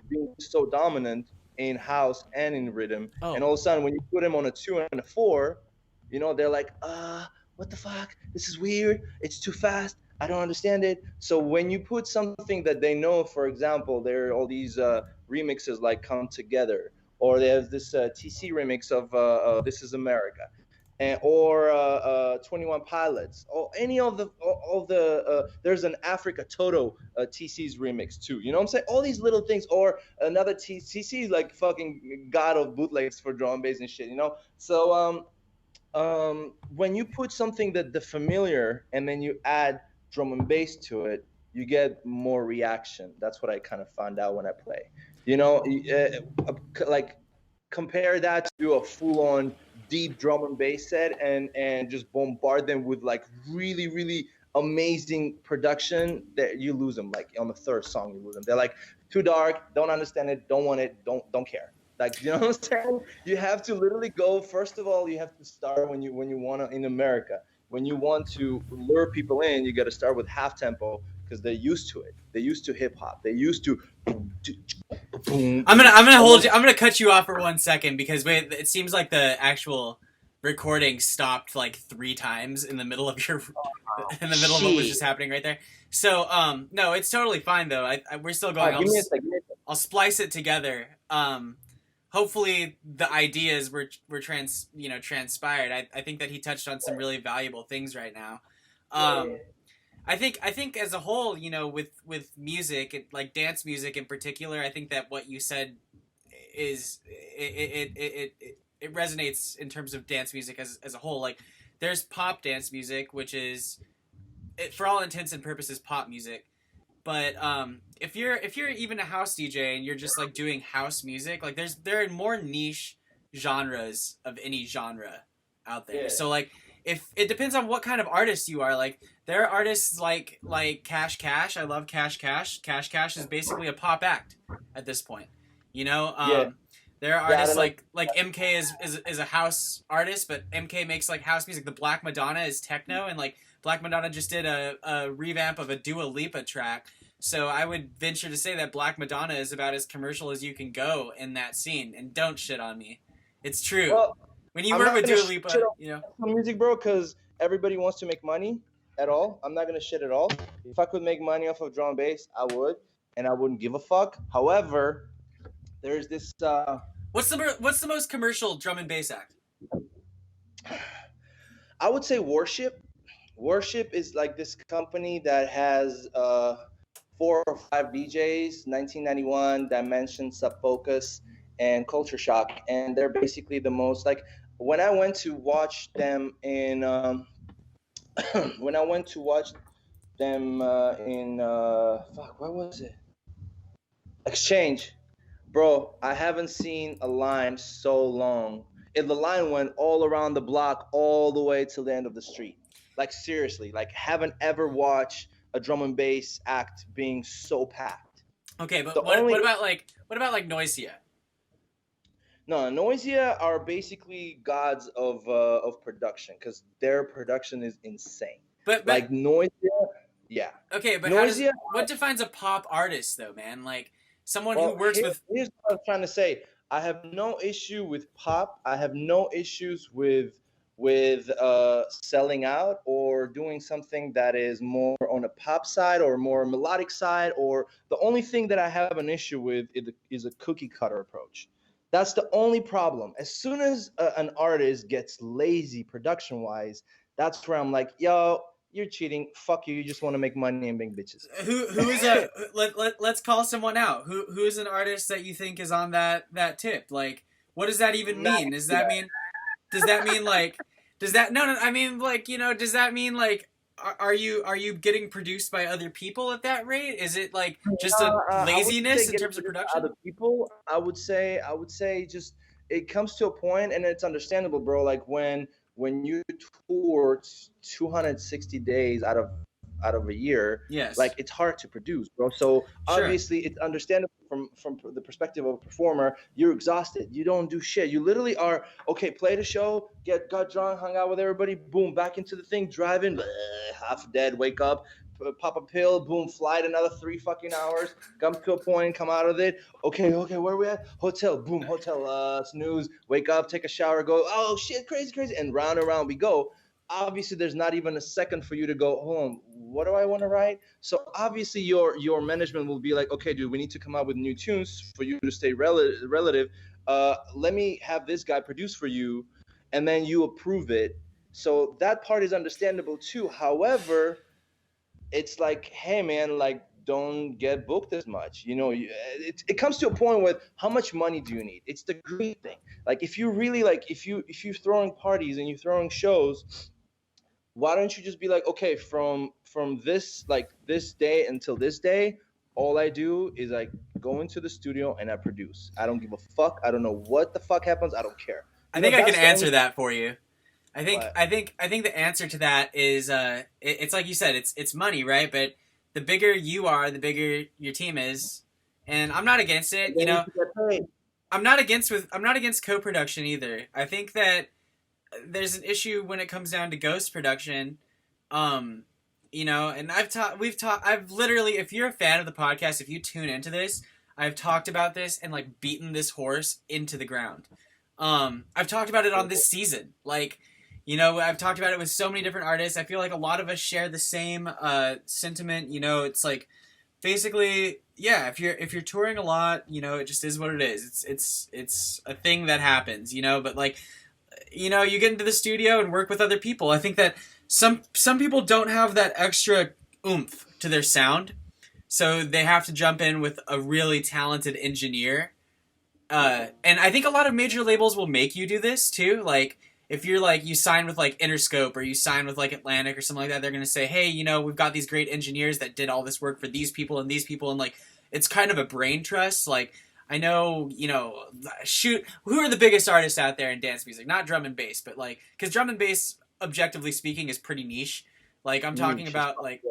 being so dominant in house and in rhythm, and Oh, all of a sudden when you put them on a 2 and a 4, you know, they're like, what the fuck? This is weird. It's too fast. I don't understand it. So when you put something that they know, for example, there are all these remixes like Come Together, or there's this TC remix of This Is America, and, or 21 Pilots, or any of the there's an Africa Toto TC's remix too. You know what I'm saying? All these little things, or another TC like fucking god of bootlegs for drum and bass and shit. You know, so when you put something that the familiar and then you add drum and bass to it, you get more reaction. That's what I kind of found out when I play. You know, like compare that to a full-on deep drum and bass set, and just bombard them with like really really amazing production, that you lose them. Like on the third song, you lose them. They're like too dark, don't understand it, don't want it, don't care. Like, you know what I'm saying? You have to literally go. First of all, you have to start when you want to, in America. When you want to lure people in, you got to start with half tempo because they're used to it. They're used to hip hop. They're used to. I'm gonna hold you. I'm gonna cut you off for 1 second because wait, it seems like the actual recording stopped like 3 times in the middle of your in the middle of what was just happening right there. So no, it's totally fine though. We're still going. Give me a second. I'll splice it together. Hopefully the ideas were transpired. I think that he touched on some really valuable things right now. I think as a whole, with music, like dance music in particular, I think that what you said is it resonates in terms of dance music as a whole. Like there's pop dance music, which is for all intents and purposes pop music. But if you're even a house DJ and you're just like doing house music, like there are more niche genres of any genre out there. Yeah. So like if it depends on what kind of artist you are. Like there are artists like Cash Cash. I love Cash Cash. Cash Cash is basically a pop act at this point. Yeah. There are artists like MK is a house artist, but MK makes like house music. The Black Madonna is techno, and like Black Madonna just did a revamp of a Dua Lipa track. So I would venture to say that Black Madonna is about as commercial as you can go in that scene. And don't shit on me. It's true. Well, when you work with Dua Lipa, music, bro, because everybody wants to make money at all. I'm not going to shit at all. If I could make money off of drum and bass, I would. And I wouldn't give a fuck. However, there's this... What's the most commercial drum and bass act? I would say Worship. Worship is like this company that has 4 or 5 DJs, 1991, Dimension, Subfocus, and Culture Shock. And they're basically the most, like, when I went to watch them in, where was it? Exchange. Bro, I haven't seen a line so long. The line went all around the block, all the way till the end of the street. Like, seriously, like, haven't ever watched a drum and bass act being so packed. Okay, but what about like Noisia? No, Noisia are basically gods of production because their production is insane. But like Noisia, yeah. Okay, but Noisy. what defines a pop artist though, man? Like someone who works with. Here's what I'm trying to say. I have no issue with pop. I have no issues with selling out or doing something that is more on a pop side or more melodic side. Or the only thing that I have an issue with is a cookie cutter approach. That's the only problem. As soon as an artist gets lazy production wise, that's where I'm like, yo, you're cheating. Fuck you. You just want to make money and make bitches. Who is a let's call someone out. Who is an artist that you think is on that tip? Like, what does that even mean? Does that mean like does that no I mean like, you know, does that mean like are you getting produced by other people at that rate? Is it like just a laziness in terms of production? Other people, I would say just it comes to a point, and it's understandable, bro. Like when you tour 260 days out of a year, Yes. like it's hard to produce, bro. So obviously it's understandable from the perspective of a performer. You're exhausted. You don't do shit. You literally are okay. Played a show, got drunk, hung out with everybody, boom, back into the thing, driving, half dead, wake up, pop a pill, boom, flight another 3 fucking hours, come to a point, come out of it. Okay, where we at? Hotel, boom, hotel, snooze, wake up, take a shower, go, oh shit, crazy, and round and round we go. Obviously there's not even a second for you to go home. What do I want to write? So obviously your management will be like, okay, dude, we need to come out with new tunes for you to stay relative. Let me have this guy produce for you, and then you approve it. So that part is understandable too. However, it's like, hey man, like don't get booked as much. You know, it comes to a point with how much money do you need? It's the greed thing. Like if you really like if you're throwing parties and you're throwing shows, why don't you just be like, okay, from this this day until this day, all I do is I go into the studio and I produce. I don't give a fuck. I don't know what the fuck happens. I don't care. I think I can answer that for you. I think the answer to that is it's like you said, it's money, right? But the bigger you are, the bigger your team is, and I'm not against it. You know, I'm not against co-production either. I think that there's an issue when it comes down to ghost production. You know, and I've literally, if you're a fan of the podcast, if you tune into this, I've talked about this and like beaten this horse into the ground. I've talked about it on this season. Like, you know, I've talked about it with so many different artists. I feel like a lot of us share the same sentiment. You know, it's like basically, yeah, if you're touring a lot, you know, it just is what it is. It's a thing that happens, you know, but like, you know, you get into the studio and work with other people. I think that some people don't have that extra oomph to their sound, so they have to jump in with a really talented engineer. And I think a lot of major labels will make you do this too. Like if you're like, you sign with like Interscope or you sign with like Atlantic or something like that, they're going to say, hey, you know, we've got these great engineers that did all this work for these people. And like, it's kind of a brain trust. Like, I know, you know, who are the biggest artists out there in dance music? Not drum and bass, but like, because drum and bass, objectively speaking, is pretty niche. Like, I'm talking about like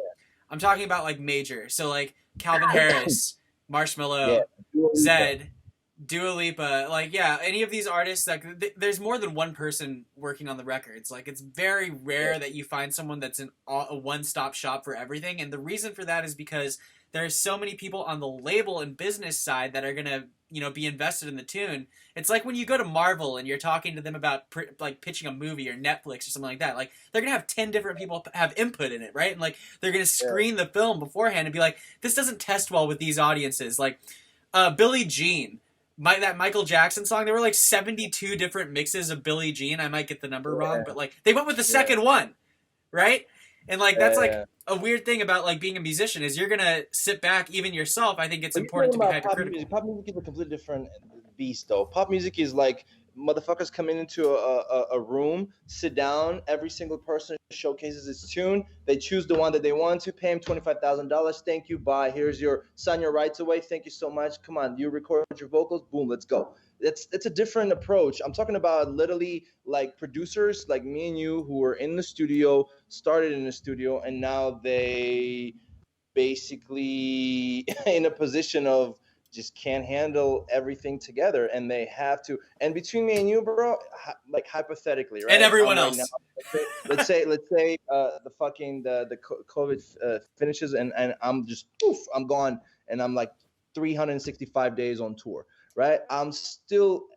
major. So like Calvin Harris, Marshmello, Zedd, Dua Lipa, like, yeah, any of these artists, like, there's more than one person working on the records. Like, it's very rare that you find someone that's a one-stop shop for everything, and the reason for that is because there's so many people on the label and business side that are gonna, you know, be invested in the tune. It's like when you go to Marvel and you're talking to them about like pitching a movie or Netflix or something like that. Like, they're gonna have 10 different people have input in it, right? And like, they're gonna screen the film beforehand and be like, this doesn't test well with these audiences. Like, Billie Jean. That Michael Jackson song, there were like 72 different mixes of Billie Jean. I might get the number wrong, but like they went with the second one, right? And like that's like a weird thing about like being a musician is you're gonna sit back, even yourself. I think it's important to be hypercritical. Pop music is a completely different beast, though. Pop music is like motherfuckers coming into a room, sit down. Every single person showcases its tune. They choose the one that they want to. Pay him $25,000. Thank you. Bye. Here's sign your rights away. Thank you so much. Come on, you record your vocals. Boom, let's go. It's a different approach. I'm talking about literally like producers like me and you who were in the studio, started in the studio, and now they basically in a position of just can't handle everything together, and they have to. And between me and you, bro, like hypothetically, right? And everyone I'm right else. now, let's say the COVID finishes, and I'm just poof, I'm gone, and I'm like 365 days on tour, right? I'm still,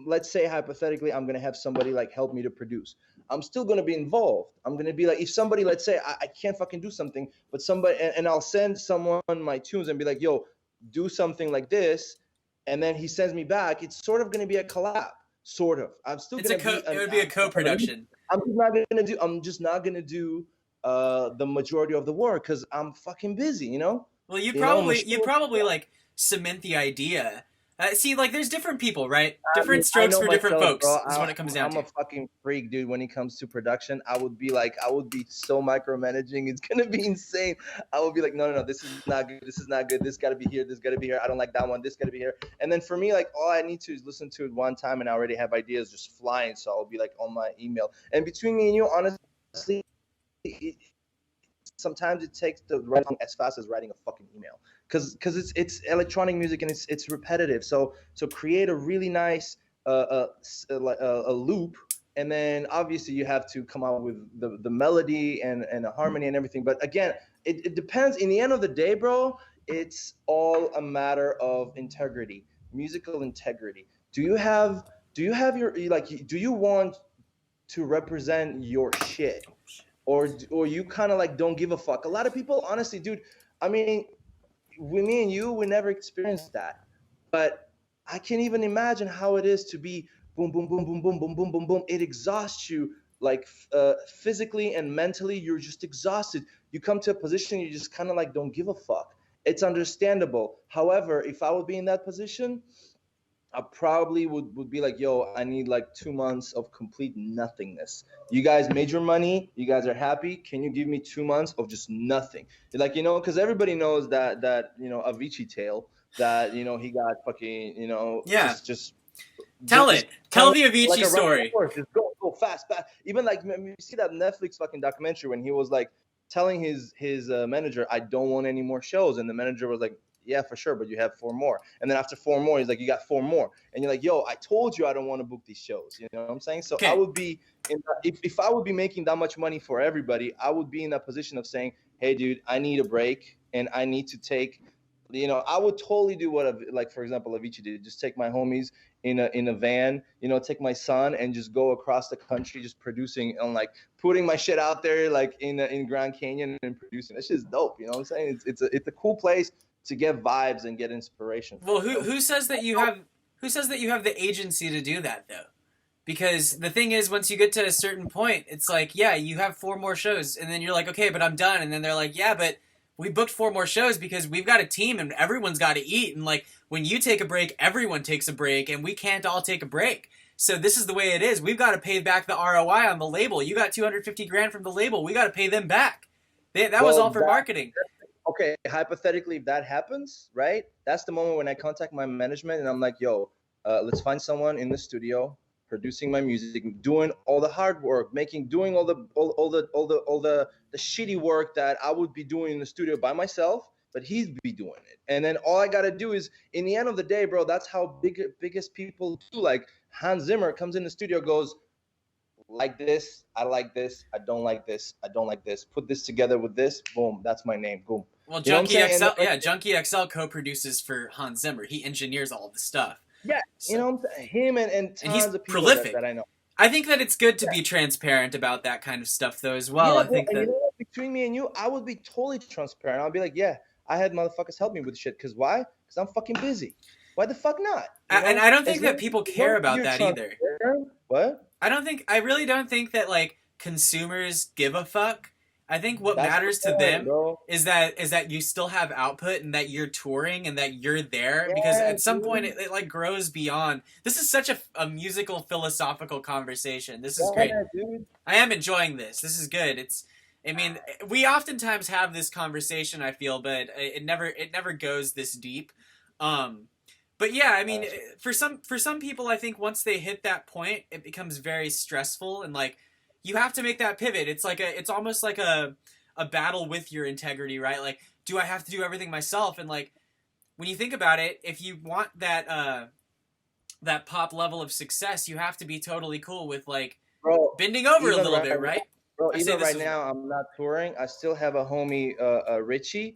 let's say hypothetically, I'm gonna have somebody like help me to produce. I'm still gonna be involved. I'm gonna be like, if somebody, let's say I can't fucking do something, but somebody, and I'll send someone my tunes and be like, yo, do something like this, and then he sends me back. It's sort of gonna be a collab, sort of. I'm still It's gonna a be. it would be a co-production. I'm just not gonna do the majority of the work because I'm fucking busy. Well, You know, you'd probably like cement the idea. See, like there's different people, right? Different I strokes know for different myself, folks bro. is what it comes down I'm to. a fucking freak, dude. When it comes to production, I would be so micromanaging. It's gonna be insane. I would be like, no, this is not good. This is not good. This got to be here. This got to be here. I don't like that one. This got to be here. And then for me, like, all I need to is listen to it one time, and I already have ideas just flying. So I'll be like on my email. And between me and you, honestly, sometimes it takes the writing as fast as writing a fucking email, because it's electronic music, and it's repetitive. So create a really nice a loop, and then obviously you have to come out with the melody and a harmony and everything. But again, it depends. In the end of the day, bro, it's all a matter of integrity, musical integrity. Do you have your, like, do you want to represent your shit, or you kind of like don't give a fuck? A lot of people, honestly, dude, I mean, with me and you, we never experienced that, but I can't even imagine how it is to be boom, boom, boom, boom, boom, boom, boom, boom, boom. It exhausts you, like, physically and mentally. You're just exhausted. You come to a position, you just kind of like don't give a fuck. It's understandable. However, if I would be in that position, I probably would be like, yo, I need like 2 months of complete nothingness. You guys made your money. You guys are happy. Can you give me 2 months of just nothing? Like, because everybody knows that Avicii tale, that he got fucking, Yeah. just Tell just it. Tell kind the of Avicii like a story. horse, just go fast, fast. Even like, you see that Netflix fucking documentary when he was like telling his manager, I don't want any more shows, and the manager was like, yeah, for sure, but you have 4 more. And then after 4 more, he's like, you got 4 more, and you're like, yo, I told you I don't want to book these shows. You know what I'm saying? So I Okay. would be if I would be making that much money for everybody, I would be in that position of saying, hey, dude, I need a break, and I need to take. I would totally do what, like, for example, Avicii did. Just take my homies in a van, take my son, and just go across the country, just producing, and like putting my shit out there, like in Grand Canyon, and producing. That shit's dope. You know what I'm saying? It's a cool place to get vibes and get inspiration. Well, who says that you have the agency to do that though? Because the thing is, once you get to a certain point, it's like, yeah, you have 4 more shows, and then you're like, okay, but I'm done. And then they're like, yeah, but we booked 4 more shows because we've got a team and everyone's got to eat. And like, when you take a break, everyone takes a break, and we can't all take a break. So this is the way it is. We've got to pay back the ROI on the label. You got 250 grand from the label. We got to pay them back. That was all for marketing. Okay, hypothetically, if that happens, right? That's the moment when I contact my management and I'm like, yo, let's find someone in the studio producing my music, doing all the hard work, doing all the shitty work that I would be doing in the studio by myself, but he'd be doing it. And then all I gotta do is, in the end of the day, bro, that's how biggest people do. Like, Hans Zimmer comes in the studio, goes, like this, I like this, I don't like this, I don't like this. Put this together with this, boom, that's my name, boom. Well, Junkie XL, Junkie XL co-produces for Hans Zimmer. He engineers all the stuff. Yeah, so, what I'm saying? Him and tons he's of people prolific. That I know. I think that it's good to be transparent about that kind of stuff, though, as well. Yeah, I think that between me and you, I would be totally transparent. I'll be like, yeah, I had motherfuckers help me with shit. Because why? Because I'm fucking busy. Why the fuck not? And I don't think that people care about that either. What? I really don't think that, like, consumers give a fuck. I think what matters to them is that you still have output, and that you're touring, and that you're there, because at some point it like grows beyond. This is such a musical philosophical conversation. This is great. Dude. I am enjoying this. This is good. We oftentimes have this conversation, I feel, but it never goes this deep. But yeah, I mean, for some people, I think once they hit that point, it becomes very stressful, and like, you have to make that pivot. It's almost like a battle with your integrity, right? Like, do I have to do everything myself? And like, when you think about it, if you want that pop level of success, you have to be totally cool with like Bro, bending over a even little right bit, right? Bro, I say even this right is now, I'm not touring. I still have a homie, Richie.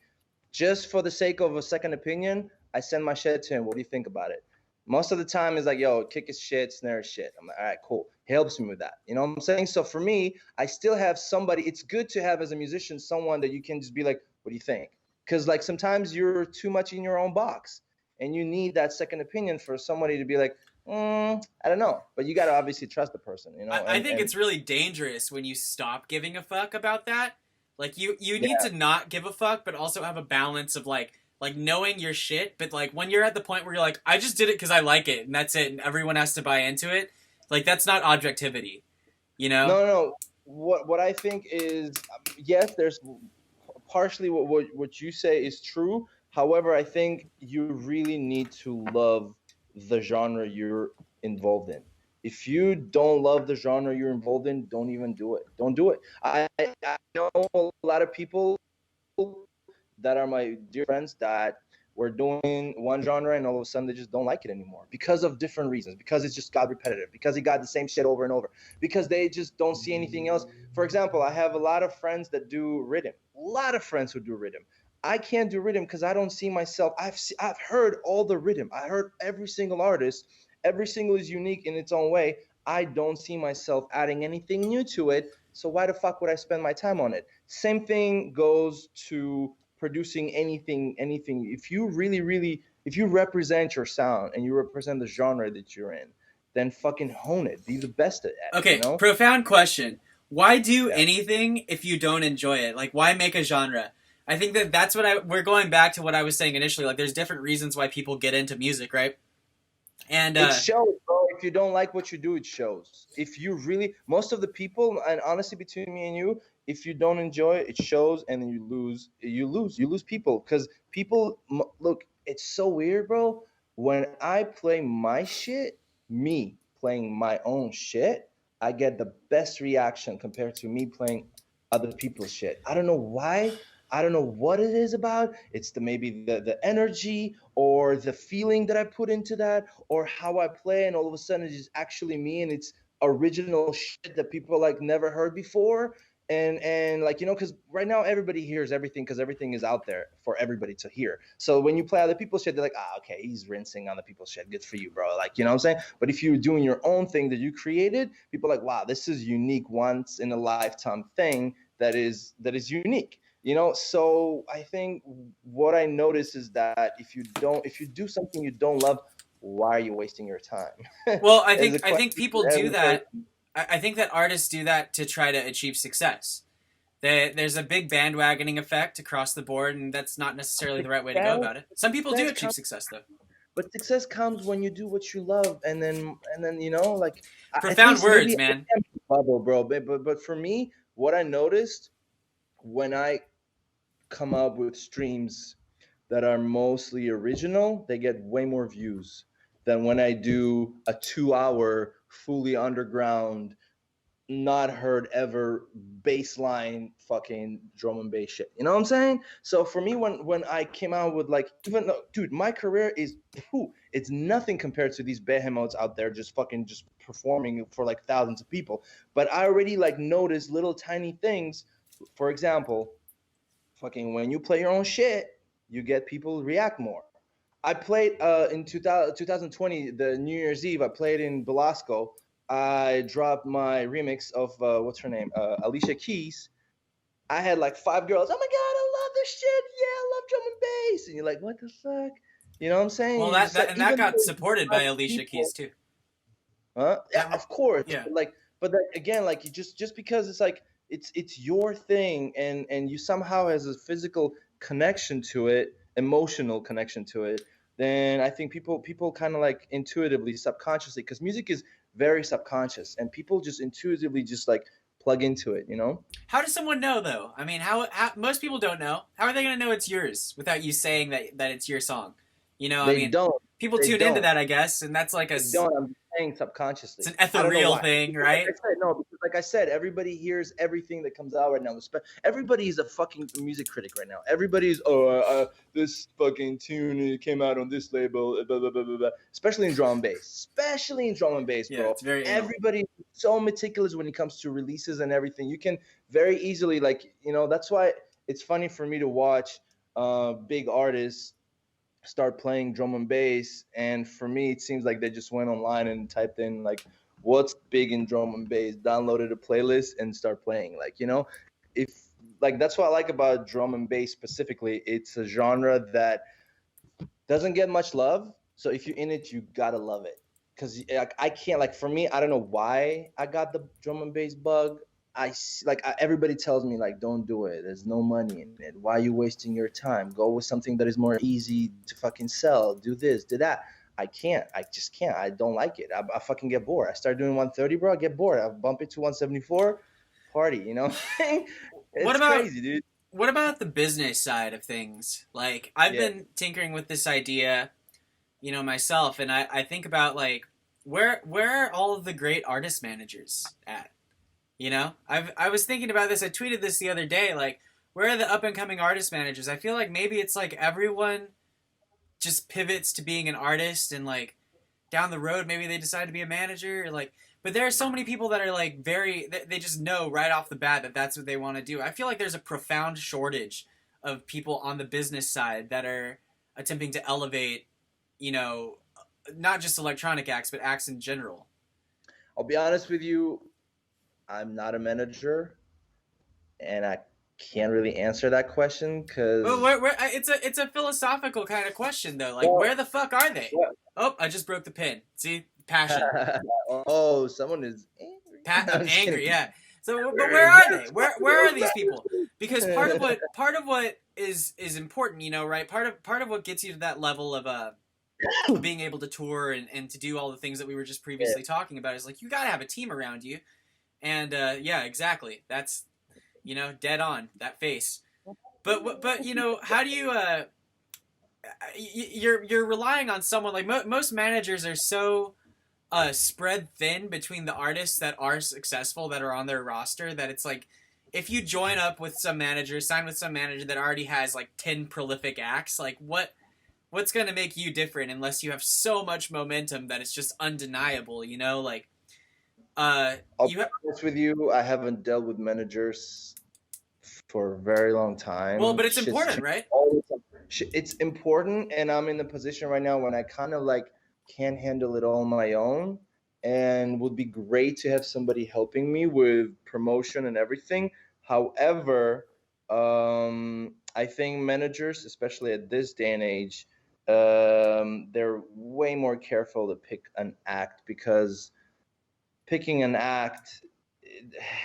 Just for the sake of a second opinion, I send my shit to him. What do you think about it? Most of the time, it's like, yo, kick his shit, snare his shit. I'm like, all right, cool. He helps me with that. You know what I'm saying? So for me, I still have somebody. It's good to have as a musician someone that you can just be like, what do you think? Because like sometimes you're too much in your own box, and you need that second opinion for somebody to be like, I don't know. But you got to obviously trust the person, you know. I think it's really dangerous when you stop giving a fuck about that. Like you need to not give a fuck, but also have a balance of like knowing your shit. But like when you're at the point where you're like, I just did it because I like it, and that's it, and everyone has to buy into it. Like that's not objectivity, you know? No. What I think is, yes, there's partially what you say is true. However, I think you really need to love the genre you're involved in. If you don't love the genre you're involved in, don't even do it. Don't do it. I know a lot of people that are my dear friends that were doing one genre and all of a sudden they just don't like it anymore because of different reasons, because it's just got repetitive, because he got the same shit over and over, because they just don't see anything else. For example, I have a lot of friends that do rhythm, a lot of friends who do rhythm. I can't do rhythm because I don't see myself. I've heard all the rhythm. I heard every single artist. Every single is unique in its own way. I don't see myself adding anything new to it. So why the fuck would I spend my time on it? Same thing goes to producing anything. If you if you represent your sound and you represent the genre that you're in, then fucking hone it. Be the best at it. Okay, You know? profound question. Why do anything if you don't enjoy it? Like, why make a genre? I think that's what we're going back to what I was saying initially. Like, there's different reasons why people get into music, right? And it shows, bro. If you don't like what you do, it shows. If you really, most of the people, and honestly, between me and you, if you don't enjoy it, it shows, and then you lose. You lose people because people look. It's so weird, bro. When I play my shit, me playing my own shit, I get the best reaction compared to me playing other people's shit. I don't know why. I don't know what it is about. It's maybe the energy or the feeling that I put into that or how I play, and all of a sudden it's actually me and it's original shit that people like never heard before. And like, you know, because right now everybody hears everything because everything is out there for everybody to hear. So when you play other people's shit, they're like, okay, he's rinsing on the people's shit. Good for you, bro. Like, you know what I'm saying? But if you're doing your own thing that you created, people are like, wow, this is unique, once in a lifetime thing that is unique. You know, so I think what I notice is that if you do something you don't love, why are you wasting your time? well, I think people do that. I think that artists do that to try to achieve success. There's a big bandwagoning effect across the board, and that's not necessarily the right way to go about it. Some people do achieve success, though. But success comes when you do what you love, and then you know, like profound words, man. Bubble, bro. But for me, what I noticed when I come up with streams that are mostly original, they get way more views than when I do a 2-hour fully underground, not heard ever baseline fucking drum and bass shit. You know what I'm saying? So for me, when I came out with like, even though, dude, my career is, it's nothing compared to these behemoths out there just performing for like thousands of people. But I already like noticed little tiny things. For example, fucking when you play your own shit, you get people react more. I played in 2020, the New Year's Eve, I played in Belasco. I dropped my remix of, what's her name? Alicia Keys. I had like 5 girls. Oh my God, I love this shit. Yeah, I love drum and bass. And you're like, what the fuck? You know what I'm saying? Well, that got supported by Alicia Keys too. Huh? Yeah, of course. Yeah. But again, like, you just because it's like, it's your thing, and you somehow has a physical connection to it, emotional connection to it, then I think people kind of like intuitively, subconsciously, because music is very subconscious, and people just intuitively just like plug into it, you know? How does someone know, though? I mean, how most people don't know. How are they going to know it's yours without you saying that it's your song? You know, They don't. People They tune don't. into that, I guess, and that's like a... playing subconsciously. It's an I don't know ethereal why. thing, Because right? Like I said, no, because like I said, everybody hears everything that comes out right now. Everybody is a fucking music critic right now. Everybody's this fucking tune it came out on this label, blah blah blah blah blah. Especially in drum and bass, Yeah, bro. it's very anal. Everybody's so meticulous when it comes to releases and everything. You can very easily that's why it's funny for me to watch big artists start playing drum and bass, and for me it seems like they just went online and typed in like what's big in drum and bass, downloaded a playlist and start playing, if that's what I like about drum and bass specifically. It's a genre that doesn't get much love, so if you're in it you gotta love it, because I can't, for me, I don't know why I got the drum and bass bug. Everybody tells me like don't do it, there's no money in it, why are you wasting your time, go with something that is more easy to fucking sell, do this, do that. I just can't, I don't like it. I fucking get bored. I start doing 130, bro, I get bored, I bump it to 174, party, it's What about crazy, dude. what about the business side of things? Like, I've Yeah. been tinkering with this idea, myself, and I think about like where are all of the great artist managers at? I was thinking about this. I tweeted this the other day. Like, where are the up and coming artist managers? I feel like maybe it's like everyone just pivots to being an artist, and like down the road maybe they decide to be a manager. But there are so many people that are like they just know right off the bat that that's what they want to do. I feel like there's a profound shortage of people on the business side that are attempting to elevate, not just electronic acts but acts in general. I'll be honest with you, I'm not a manager, and I can't really answer that question because. Well, it's a philosophical kind of question though. Like, Well, where the fuck are they? well- Oh, I just broke the pin. See, passion, Oh, someone is angry. I'm I'm just angry. kidding. Yeah. So, but where are they? Where are these people? Because part of what is important, right? Part of what gets you to that level of being able to tour and to do all the things that we were just previously talking about is like you gotta have a team around you, and yeah, exactly. That's dead on that face. But how do you you're relying on someone like most managers are so spread thin between the artists that are successful that are on their roster that it's like if you join up with some manager, sign with some manager that already has like 10 prolific acts, like what's going to make you different unless you have so much momentum that it's just undeniable, like I'll be honest with you, I haven't dealt with managers for a very long time. well, but it's Shit's important, changed right? all the time. It's important, and I'm in the position right now when I kind of can't handle it all on my own, and would be great to have somebody helping me with promotion and everything. However, I think managers, especially at this day and age, they're way more careful to pick an act, because picking an act,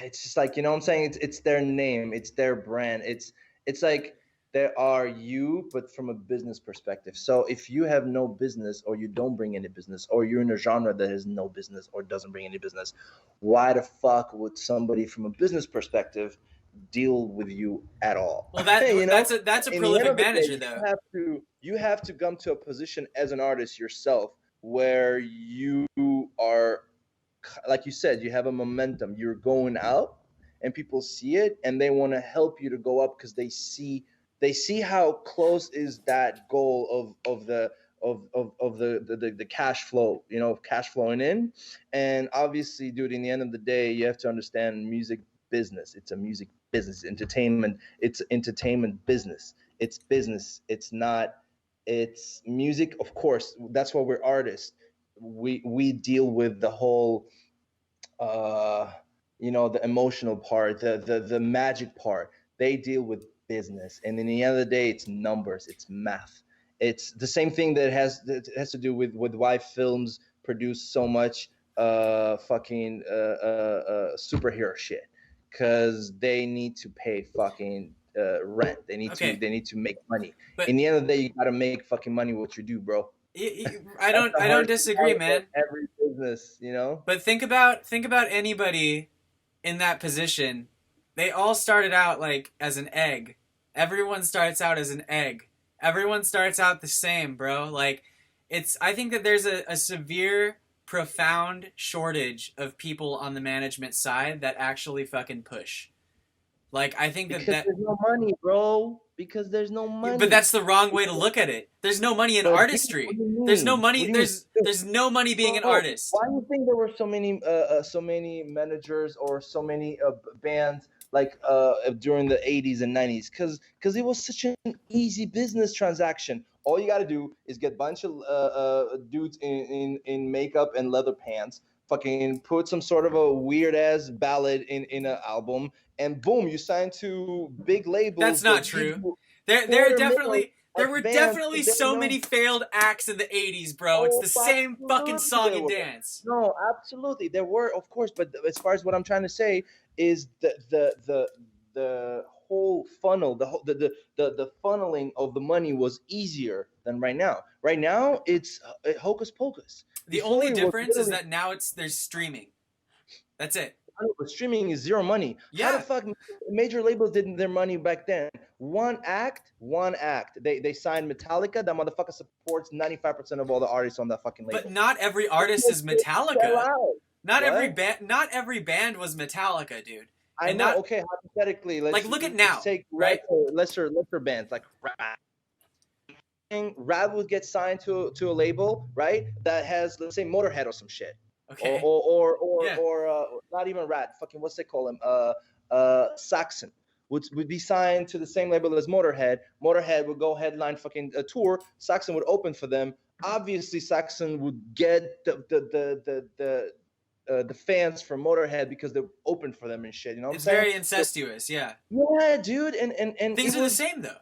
it's just like, what I'm saying, it's their name, it's their brand, it's like they are you, but from a business perspective. So if you have no business, or you don't bring any business, or you're in a genre that has no business or doesn't bring any business, why the fuck would somebody from a business perspective deal with you at all? Well, that's a In the end prolific of the day, manager though. you have to come to a position as an artist yourself where you are, like you said, you have a momentum, you're going up, and people see it and they want to help you to go up, because they see how close is that goal of the cash flow, cash flowing in. And obviously, dude, in the end of the day, you have to understand music business. It's a music business, entertainment. It's entertainment business. It's business. It's music. Of course, that's why we're artists. We deal with the whole, the emotional part, the magic part. They deal with business, and in the end of the day, it's numbers, it's math. It's the same thing that has to do with why films produce so much fucking superhero shit, because they need to pay fucking rent. They need to make money. But in the end of the day, you gotta make fucking money what you do, bro. I don't disagree, man. Every business, But think about anybody in that position. They all started out like as an egg. Everyone starts out as an egg. Everyone starts out the same, bro. Like, I think that there's a severe profound shortage of people on the management side that actually fucking push. Like, I think Because that there's no money, bro. Because there's no money. but that's the wrong way to look at it. There's no money in But artistry. what do you There's no mean? What money. do you mean? There's no money being an Bro, artist. why do you think there were so many managers or so many bands like during the 80s and 90s? Because it was such an easy business transaction. All you got to do is get a bunch of dudes in makeup and leather pants, fucking put some sort of a weird ass ballad in an album, and boom, you sign to big labels. That's not that give true. you There quarter definitely there were advance, definitely but they so know- many failed acts in the 80s, bro. It's Oh, the same fucking absolutely song there and were. dance. No, absolutely. There were, of course, but as far as what I'm trying to say is the whole funnel, the funneling of the money was easier than right now. Right now, it's hocus pocus. The Before only it was difference is literally- that now there's streaming. That's it. But streaming is zero money. How Yeah. the fuck major labels did their money back then? One act. They signed Metallica. That motherfucker supports 95% of all the artists on that fucking label. But not every artist is Sell Metallica. out. Not every What? band. Not every band was Metallica, dude. I And know. not- Okay, hypothetically, let's Like, look at let's now, take right? lesser bands like Rap. Rap would get signed to a label, right? That has, let's say, Motorhead or some shit, Okay. Yeah. or not even Rat. Fucking what's they call him? Saxon would be signed to the same label as Motorhead. Motorhead would go headline fucking a tour. Saxon would open for them. Obviously, Saxon would get the fans from Motorhead because they opened for them and shit. You know what It's I'm saying? very incestuous. Yeah. Yeah, dude, and Things it are the was- same though.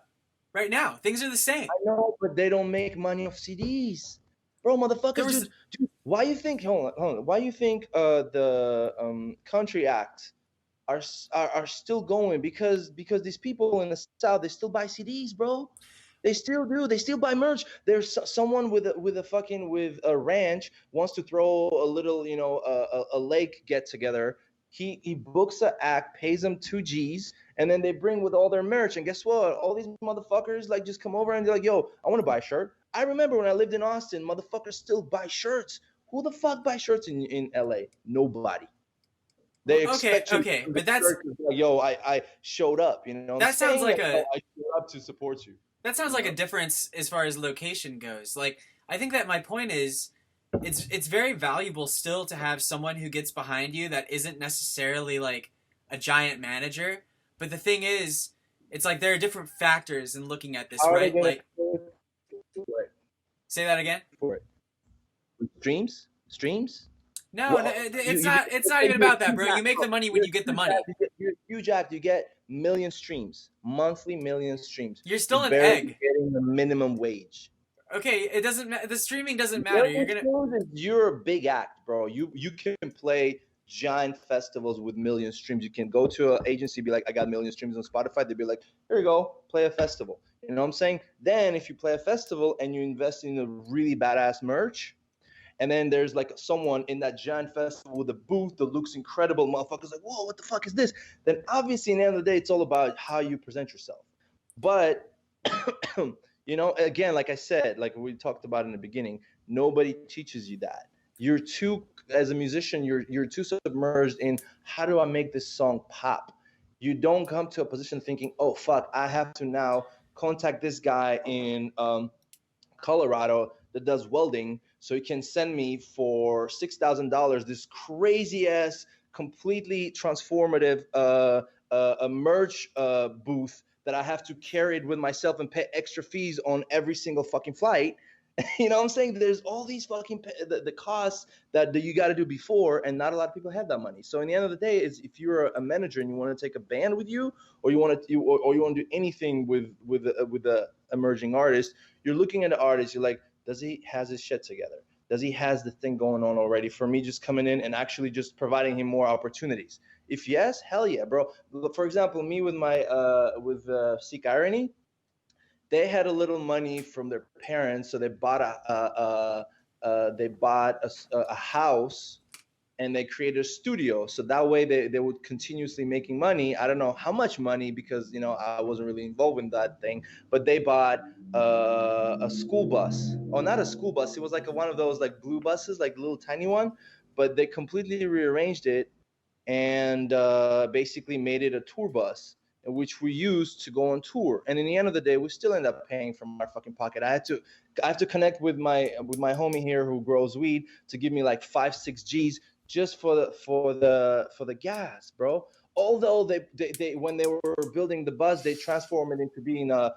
Right now, things are the same. I know, but they don't make money off CDs, bro. There Motherfuckers, was- dude, why you think? Hold on. Why you think the Country Act are still going? Because these people in the South, they still buy CDs, bro. They still do. They still buy merch. There's someone with a ranch wants to throw a little, a lake get together. He books an act, pays them 2 G's, and then they bring with all their merch. And guess what? All these motherfuckers like just come over and they're like, "Yo, I want to buy a shirt." I remember when I lived in Austin, motherfuckers still buy shirts. Who the fuck buy shirts in LA? Nobody. They Well, expect you to okay, do but the that's- shirt 'cause, like, yo, I showed up. You know, what I'm That sounds saying? like a- I showed up to support you. That sounds like a difference as far as location goes. Like, I think that my point is, it's very valuable still to have someone who gets behind you that isn't necessarily like a giant manager. But the thing is, it's like there are different factors in looking at this, How are they right? gonna Like, for it? say that again. For it? Streams? No, Well, no, it's you- not. It's not even about that, bro. You make the money when you get the money. You Jack, you get million streams, monthly million streams. You're still an barely egg. getting the minimum wage. Okay, it doesn't. The streaming doesn't matter. You're gonna. You're a big act, bro. You can play giant festivals with million streams. You can go to an agency, be like, I got a million streams on Spotify. They'd be like, here you go, play a festival. You know what I'm saying? Then if you play a festival and you invest in a really badass merch, and then there's like someone in that giant festival with a booth that looks incredible, motherfuckers like, whoa, what the fuck is this? Then obviously, in the end of the day, it's all about how you present yourself. But again, like I said, like we talked about in the beginning, nobody teaches you that. You're too, as a musician, you're too submerged in how do I make this song pop? You don't come to a position thinking, oh fuck, I have to now contact this guy in Colorado that does welding, so he can send me for $6,000 this crazy ass, completely transformative a merch booth that I have to carry it with myself and pay extra fees on every single fucking flight. You know what I'm saying? There's all these fucking the costs that you got to do before, and not a lot of people have that money. So in the end of the day, is if you're a manager and you want to take a band with you, or you want to do anything with the emerging artist, you're looking at the artist. You're like, does he has his shit together? Does he has the thing going on already? For me, just coming in and actually just providing him more opportunities. If yes, hell yeah, bro. For example, me with my Seek Irony. They had a little money from their parents, so they bought a house and they created a studio. So that way they would continuously making money. I don't know how much money because, you know, I wasn't really involved in that thing, but they bought a school bus. Oh, not a school bus. It was like one of those like blue buses, like little tiny one, but they completely rearranged it and basically made it a tour bus, which we used to go on tour. And in the end of the day, we still end up paying from our fucking pocket. I have to connect with my homie here who grows weed to give me like 5-6 G's just for the gas, bro. Although they when they were building the bus, they transformed it into being a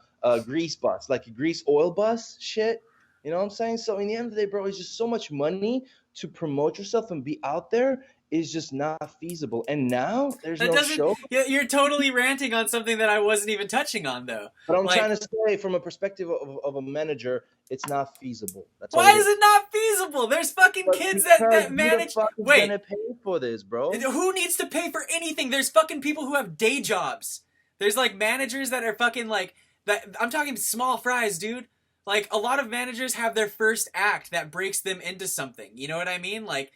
grease bus, like a grease oil bus shit. You know what I'm saying? So in the end of the day, bro, it's just so much money to promote yourself and be out there is just not feasible. And now there's That no doesn't. show. You're totally ranting on something that I wasn't even touching on, though. But I'm Like, trying to say, from a perspective of a manager, it's not feasible. That's all why it is it not feasible? There's fucking But kids because that who manage. the fuck is Wait, gonna pay for this, bro? who needs to pay for anything? There's fucking people who have day jobs. There's like managers that are fucking like that. I'm talking small fries, dude. Like a lot of managers have their first act that breaks them into something. You know what I mean? Like,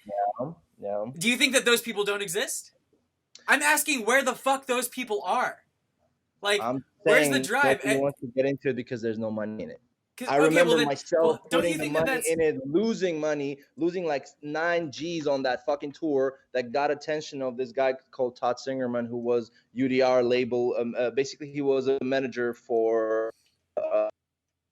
Yeah. do you think that those people don't exist? I'm asking where the fuck those people are. Like, I'm where's the saying drive? nobody wants to get into it because there's no money in it. 'Cause- I okay, remember well then- myself well, don't putting you the think that money that's in it, losing money, losing like 9 G's on that fucking tour that got attention of this guy called Todd Singerman, who was UDR label. Basically, he was a manager for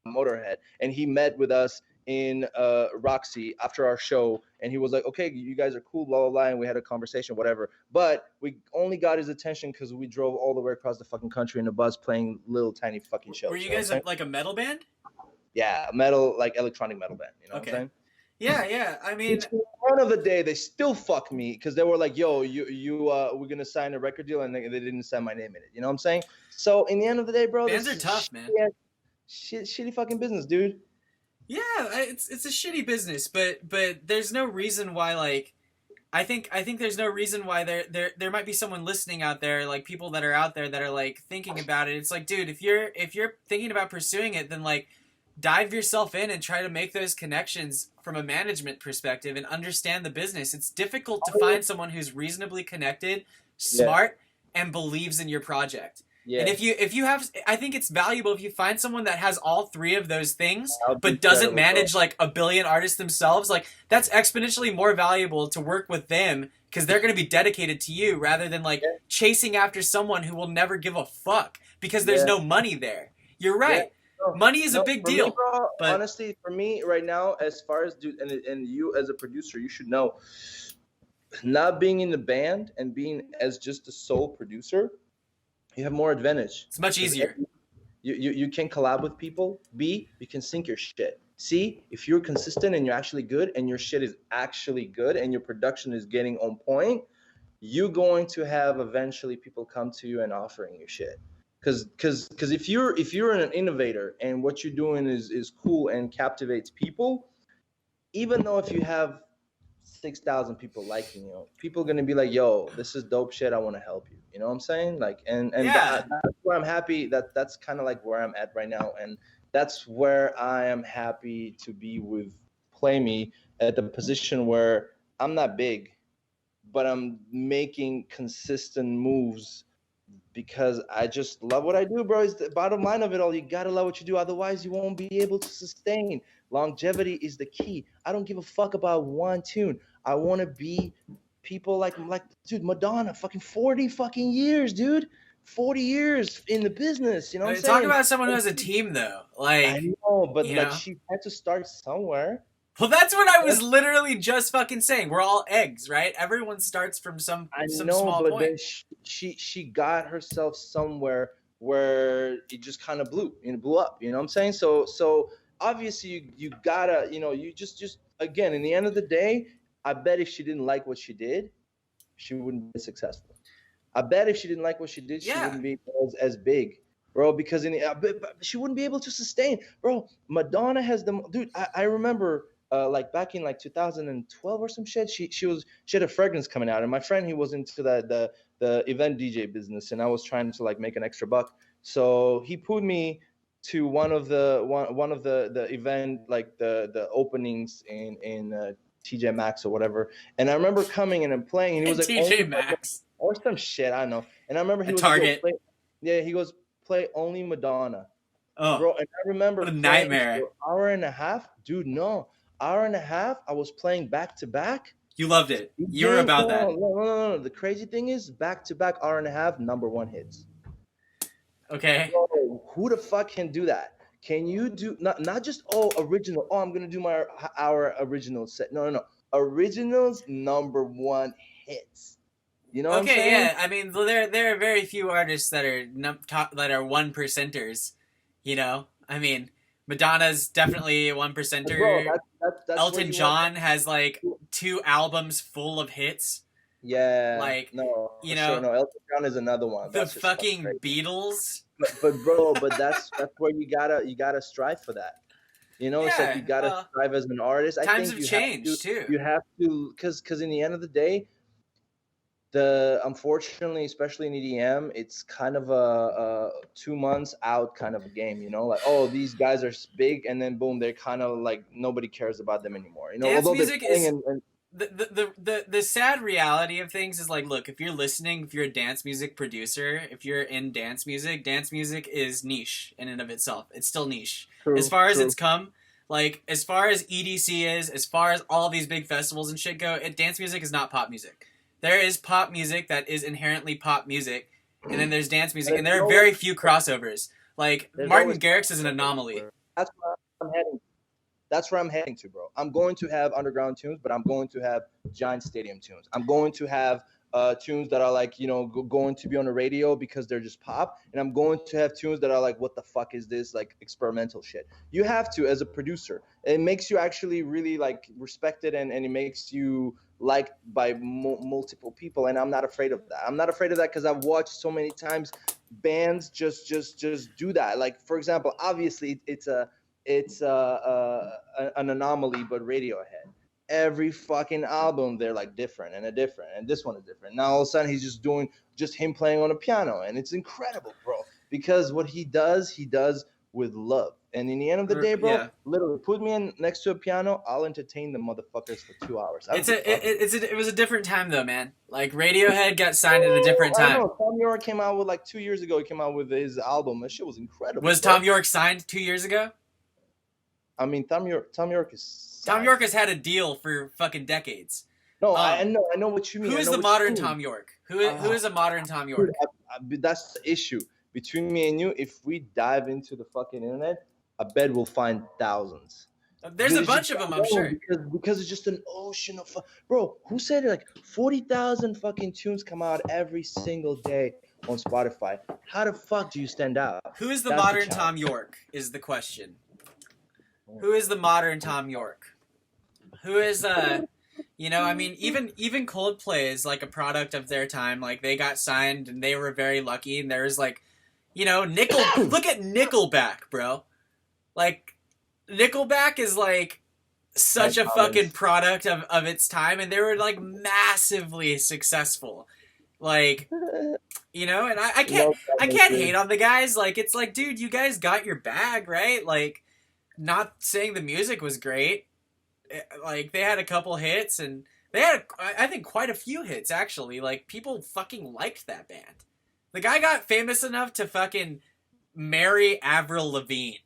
Motorhead, and he met with us in Roxy after our show, and he was like, "Okay, you guys are cool, blah blah blah," and we had a conversation, whatever. But we only got his attention because we drove all the way across the fucking country in a bus playing little tiny fucking shows. Were you know guys what I'm like a metal band? saying? Yeah, metal, like electronic metal band. You know what I'm saying? Yeah. I mean, Which, at the end of the day, they still fuck me because they were like, "Yo, we're gonna sign a record deal," and they didn't sign my name in it. You know what I'm saying? So in the end of the day, bro, bands this are is tough, man. shitty fucking business, dude. Yeah, it's a shitty business, but there's no reason why like I think there's no reason why there might be someone listening out there, like people that are out there that are like thinking about it. It's like, dude, if you're thinking about pursuing it, then like dive yourself in and try to make those connections from a management perspective and understand the business. It's difficult to find someone who's reasonably connected, smart, and believes in your project. Yeah. And if you have, I think it's valuable if you find someone that has all three of those things, That'd be but doesn't incredible, manage like a billion artists themselves. Like that's exponentially more valuable to work with them because they're going to be dedicated to you rather than like chasing after someone who will never give a fuck because there's no money there. You're right. No, Money is a big for deal. Me, bro, but honestly, for me right now, as far as dude, and you as a producer, you should know, not being in the band and being as just a sole producer, you have more advantage. it's much easier. You can collab with people. B, you can sync your shit. C, if you're consistent and you're actually good and your shit is actually good and your production is getting on point, you're going to have eventually people come to you and offering you shit. Because if you're an innovator and what you're doing is cool and captivates people, even though if you have 6,000 people liking you, people are gonna be like, "Yo, this is dope shit. I want to help you." You know what I'm saying? Like, and Yeah. that's where I'm happy. That's kind of like where I'm at right now, and that's where I am happy to be with Play Me at the position where I'm not big, but I'm making consistent moves because I just love what I do, bro. Is the bottom line of it all. You gotta love what you do, otherwise you won't be able to sustain. Longevity is the key. I don't give a fuck about one tune. I want to be people like dude, Madonna, fucking 40 fucking years, dude. 40 years in the business, you know what I'm Talk saying? about someone who has a team though. I Like, know, but you like know? she had to start somewhere. well, that's what I was literally just fucking saying. We're all eggs, right? Everyone starts from some I know, small but point. then she got herself somewhere where it just kind of blew up. You know what I'm saying? So obviously you gotta, you just again, in the end of the day, I bet if she didn't like what she did, she wouldn't be successful. I bet if she didn't like what she did, she wouldn't be as big, bro. Because she wouldn't be able to sustain, bro. Madonna has the dude. I remember. Like back in like 2012 or some shit, she had a fragrance coming out, and my friend, he was into the event DJ business, and I was trying to like make an extra buck, so he put me to one of the event, like the openings in TJ Maxx or whatever. And I remember coming in and playing, and he was like, TJ Maxx or some shit, I don't know. And I remember he was Target. like, he goes, play only Madonna. Oh, Bro, and I remember what a playing nightmare. for an hour and a half. Dude, no. Hour and a half, I was playing back to back. You loved it. You were about that. No. The crazy thing is, back to back, hour and a half, #1 hits. Okay. Bro, who the fuck can do that? Can you do not just original? Oh, I'm gonna do our original set. No. Originals #1 hits. You know what I'm saying? Okay, yeah. I mean, there are very few artists that are that are 1%ers. You know, I mean, Madonna's definitely a 1%er. Bro, that's Elton John has like 2 albums full of hits. Yeah. Like, no, you know, sure, no. Elton John is another one. The fucking Beatles. But that's where you gotta strive for that. You know, it's like you gotta strive as an artist. Times I think have changed too. You have to, because in the end of the day, unfortunately, especially in EDM, it's kind of a 2 months out kind of a game. You know, like, oh, these guys are big, and then boom, they're kind of like nobody cares about them anymore. You know, dance although music is. and the sad reality of things is like, look, if you're listening, if you're a dance music producer, if you're in dance music is niche in and of itself. It's still niche. True, as far as it's come, like, as far as EDC is, as far as all these big festivals and shit go, dance music is not pop music. There is pop music that is inherently pop music, and then there's dance music, and there are very few crossovers. Like, Martin Garrix is an anomaly. That's where I'm heading. That's where I'm heading to, bro. I'm going to have underground tunes, but I'm going to have giant stadium tunes. I'm going to have tunes that are like, you know, going to be on the radio because they're just pop. And I'm going to have tunes that are like, what the fuck is this? Like experimental shit. You have to, as a producer. It makes you actually really like respected, and it makes you liked by multiple people. And I'm not afraid of that. I'm not afraid of that because I've watched so many times bands just do that. Like, for example, obviously it's an anomaly, but Radiohead. Every fucking album they're like different, and this one is different. Now all of a sudden he's just doing him playing on a piano, and it's incredible, bro. Because what he does with love. And in the end of the day, bro, literally put me in next to a piano, I'll entertain the motherfuckers for 2 hours. It was a different time though, man. Like, Radiohead got signed at a different time. I know. Tom York came out with like 2 years ago. He came out with his album. That shit was incredible. Was Tom York signed 2 years ago? I mean, Tom York is signed. Tom York has had a deal for fucking decades. No, I know what you mean. Who is the modern Tom York? Who is a modern Tom York? That's the issue between me and you. If we dive into the fucking internet, I bet we'll find thousands. There's a bunch of them, I'm sure. Because it's just an ocean of bro. Who said it? Like 40,000 fucking tunes come out every single day on Spotify. How the fuck do you stand out? Who is the modern Tom York? Is the question. Who is the modern Tom York? Who is you know, I mean, even Coldplay is like a product of their time. Like, they got signed and they were very lucky. And there's like, you know, look at Nickelback, bro. Like, Nickelback is like such a fucking product of its time, and they were like massively successful. Like, you know, and I can't hate on the guys. Like, it's like, dude, you guys got your bag, right? Like, not saying the music was great. Like, they had a couple hits, and they had, I think, quite a few hits, actually. Like, people fucking liked that band. The guy got famous enough to fucking marry Avril Lavigne.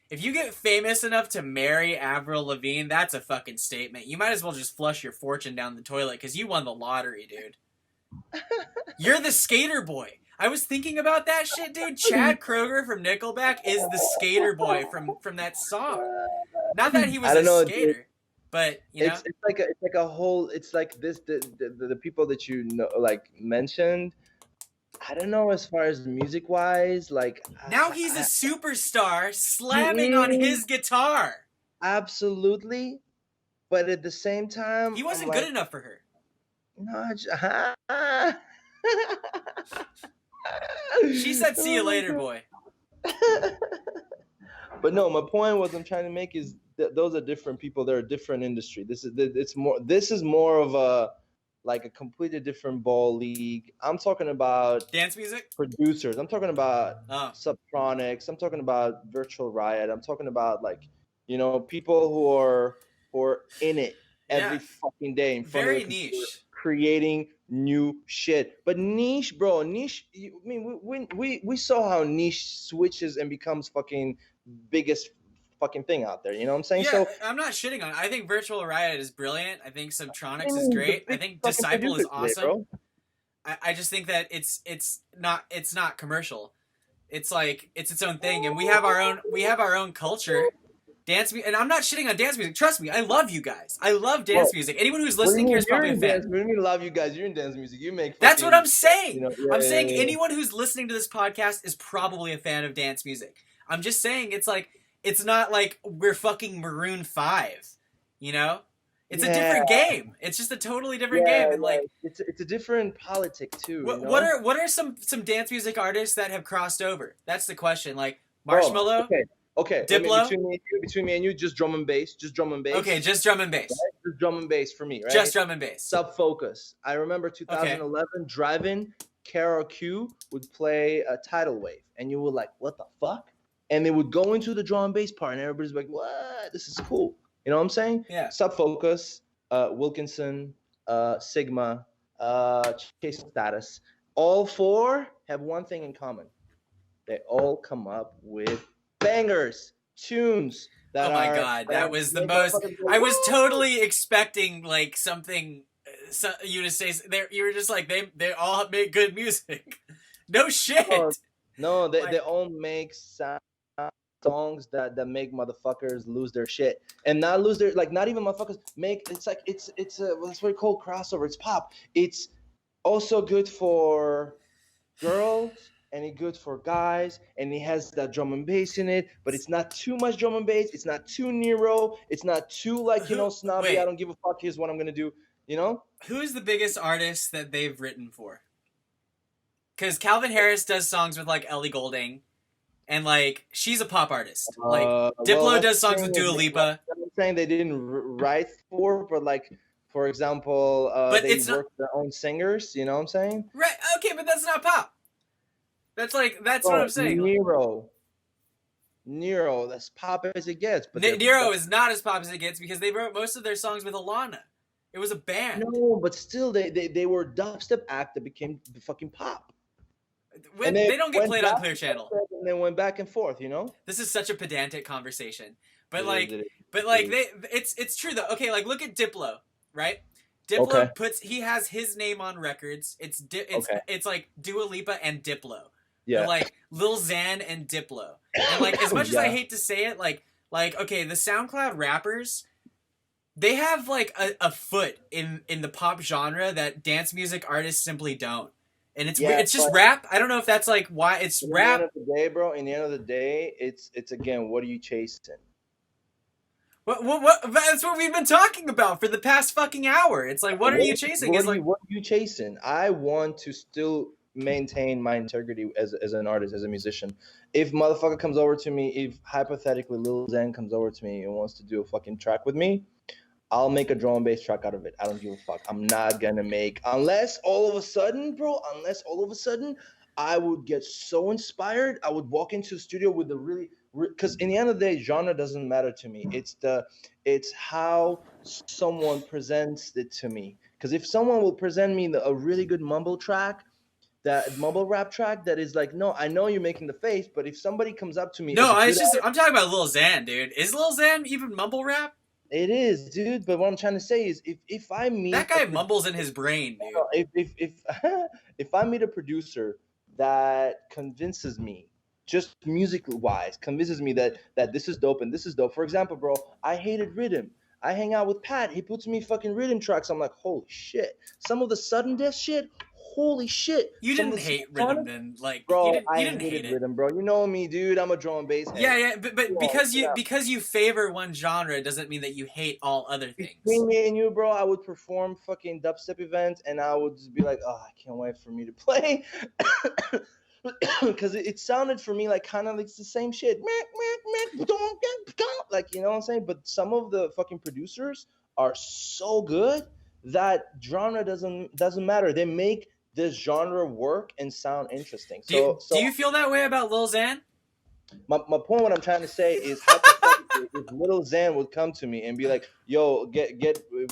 If you get famous enough to marry Avril Lavigne, that's a fucking statement. You might as well just flush your fortune down the toilet, because you won the lottery, dude. You're the skater boy. I was thinking about that shit, dude. Chad Kroeger from Nickelback is the skater boy from that song. Not that he was a skater. Dude. But you know, it's like a whole. It's like this. The people that you know, like, mentioned. I don't know, as far as music wise. Like, now he's a superstar slamming on his guitar. Absolutely, but at the same time, he wasn't good enough for her. No, she said, "See you later, boy." But no, my point was I'm trying to make is those are different people. They're a different industry. This is more of a completely different ball league. I'm talking about dance music producers. I'm talking about Subtronics. I'm talking about Virtual Riot. I'm talking about, like, you know, people who are in it. every Yeah. fucking day in front Very of the computer, niche. creating new shit. But niche, bro, niche. I mean, we saw how niche switches and becomes fucking biggest fucking thing out there. You know what I'm saying? Yeah, So I'm not shitting on it. I think Virtual Riot is brilliant. I think I Subtronics is mean, the great. I big think fucking Disciple is producer today, awesome. bro. I just think that it's not commercial. It's like it's its own thing, and we have our own culture. And I'm not shitting on dance music. Trust me, I love you guys. I love dance Bro, music. Anyone who's What do you listening here mean? is You're probably a in fan. dance. What do you mean? Love you guys. You're in dance music. You make. That's what fucking, I'm saying. You know, I'm saying yeah. anyone who's listening to this podcast is probably a fan of dance music. I'm just saying it's like it's not like we're fucking Maroon 5, you know? It's a different game. It's just a totally different game, and like it's a different politic too. what you know? what are some dance music artists that have crossed over? That's the question. Like Bro, Marshmello. Okay. Diplo? Between me and you, just drum and bass. Okay, just drum and bass. Just drum and bass for me, right? Just drum and bass. Sub Focus. I remember 2011 driving. Carol Q would play a Tidal Wave, and you were like, "What the fuck?" And they would go into the drum and bass part, and everybody's like, "What? This is cool." You know what I'm saying? Yeah. Sub Focus, Wilkinson, Sigma, Chase Status. All four have one thing in common. They all come up with bangers, tunes. Oh my god, that was the most. I was totally expecting like something. You to say you were just like they all make good music. No shit. No, they all make songs that make motherfuckers lose their shit, and not lose their not even motherfuckers make. It's like it's a that's what we call crossover. It's pop. It's also good for girls. And it's good for guys, and it has that drum and bass in it, but it's not too much drum and bass. It's not too Nero. It's not too snobby. Wait. I don't give a fuck. Here's what I'm gonna do. You know? Who is the biggest artist that they've written for? Because Calvin Harris does songs with like Ellie Goulding, and like she's a pop artist. Like Diplo does songs with Dua Lipa. I'm saying they didn't write for, but like for example, But they it's not- work their own singers. You know what I'm saying? Right? Okay, but that's not pop. That's what I'm saying. Nero, that's pop as it gets. But Nero is not as pop as it gets because they wrote most of their songs with Alana. It was a band. No, but still, they were a dubstep act that became fucking pop. They don't get went played on back Clear Channel. And they went back and forth, you know? This is such a pedantic conversation, but It is. it's true though. Okay, like look at Diplo, right? Diplo Okay. he has his name on records. It's Okay. it's like Dua Lipa and Diplo. Yeah. They're like Lil Xan and Diplo. And like as much as I Yeah. hate to say it, like okay, the SoundCloud rappers, they have like a foot in the pop genre that dance music artists simply don't. And it's Yeah, it's just but- rap. I don't know if that's like why it's In rap. the end of the day, bro. In the end of the day, it's again, what are you chasing? What? That's what we've been talking about for the past fucking hour. It's like, what are you chasing? It's like, what are you chasing? I want to still maintain my integrity as an artist, as a musician. If motherfucker comes over to me, if hypothetically Lil Xan comes over to me and wants to do a fucking track with me, I'll make a drum and bass track out of it. I don't give a fuck. I'm not gonna make unless all of a sudden, I would get so inspired. I would walk into the studio with the really, because in the end of the day, genre doesn't matter to me. It's how someone presents it to me. Because if someone will present me a really good mumble rap track that is like, no, I know you're making the face, but if somebody comes up to me, no, I'm talking about Lil Xan, dude. Is Lil Xan even mumble rap? it is, dude. But what I'm trying to say is, if I meet That guy mumbles in his brain, dude. if I meet a producer that convinces me, just musically wise, convinces me that this is dope and this is dope. For example, bro, I hated rhythm. I hang out with Pat. He puts me fucking rhythm tracks. I'm like, holy shit. Some of the sudden death shit, holy shit. You Some didn't of the hate sonic- rhythm then, like Bro, you I didn't hate hated it. rhythm, bro. You know me, dude. I'm a drum and bass head. Yeah, but Bro, because yeah. you favor one genre doesn't mean that you hate all other things. Between me and you, bro, I would perform fucking dubstep events, and I would just be like, oh, I can't wait for me to play. Because it sounded for me like kind of like the same shit. Like, you know what I'm saying? But some of the fucking producers are so good that genre doesn't matter. They make this genre work and sound interesting. Do you feel that way about Lil Xan? My point, what I'm trying to say is, hypothetically, if Little Xan would come to me and be like, "Yo, get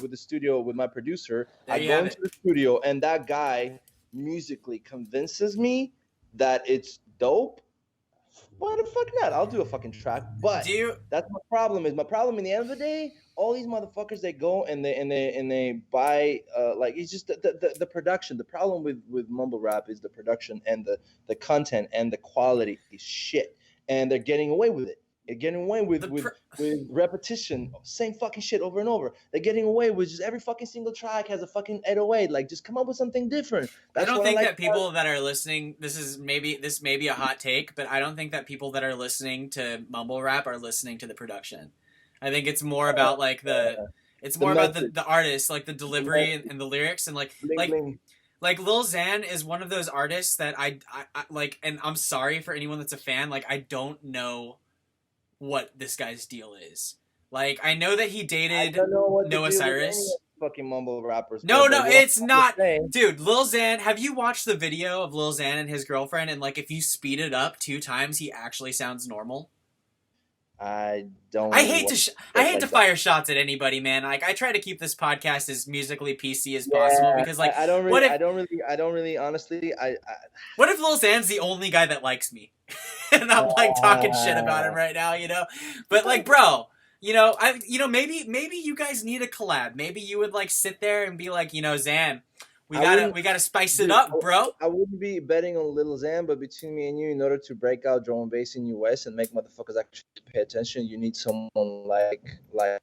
with the studio with my producer." There I you go have into it. the studio, and that guy musically convinces me that it's dope. Why the fuck not? I'll do a fucking track. Do But you? that's my problem. Is my problem in the end of the day? All these motherfuckers, they go and they buy like it's just the production. The problem with mumble rap is the production and the content and the quality is shit, and they're getting away with it. They're getting away with The with pr- with repetition, same fucking shit over and over. They're getting away with just every fucking single track has a fucking 808. Like, just come up with something different. I That's don't what I think like that people that are listening. This may be a hot take, but I don't think that people that are listening to mumble rap are listening to the production. I think it's more about like it's the more about message. the artist, like the The delivery message. and the lyrics, and Bling, bling. like Lil Xan is one of those artists that I like, and I'm sorry for anyone that's a fan. Like, I don't know what this guy's deal is. Like, I know that he I dated don't know what to Noah do with any of Cyrus. these fucking mumble rappers, bro. No, But no, what it's I'm not. saying, Dude, Lil Xan, have you watched the video of Lil Xan and his girlfriend? And, like, if you speed it up 2 times, he actually sounds normal. I don't. I hate watch to shit I hate like to that. fire shots at anybody, man. Like, I try to keep this podcast as musically PC as possible Yeah, because, like, I don't what really, if I don't really, honestly, what if Lil Xan's the only guy that likes me? And I'm like talking shit about him right now, you know? But like, bro, maybe you guys need a collab. Maybe you would like sit there and be like, Xan, I wouldn't, we gotta spice it dude, up, bro. I wouldn't be betting on Little Xan, but between me and you, in order to break out drum and bass in US and make motherfuckers actually pay attention, you need someone like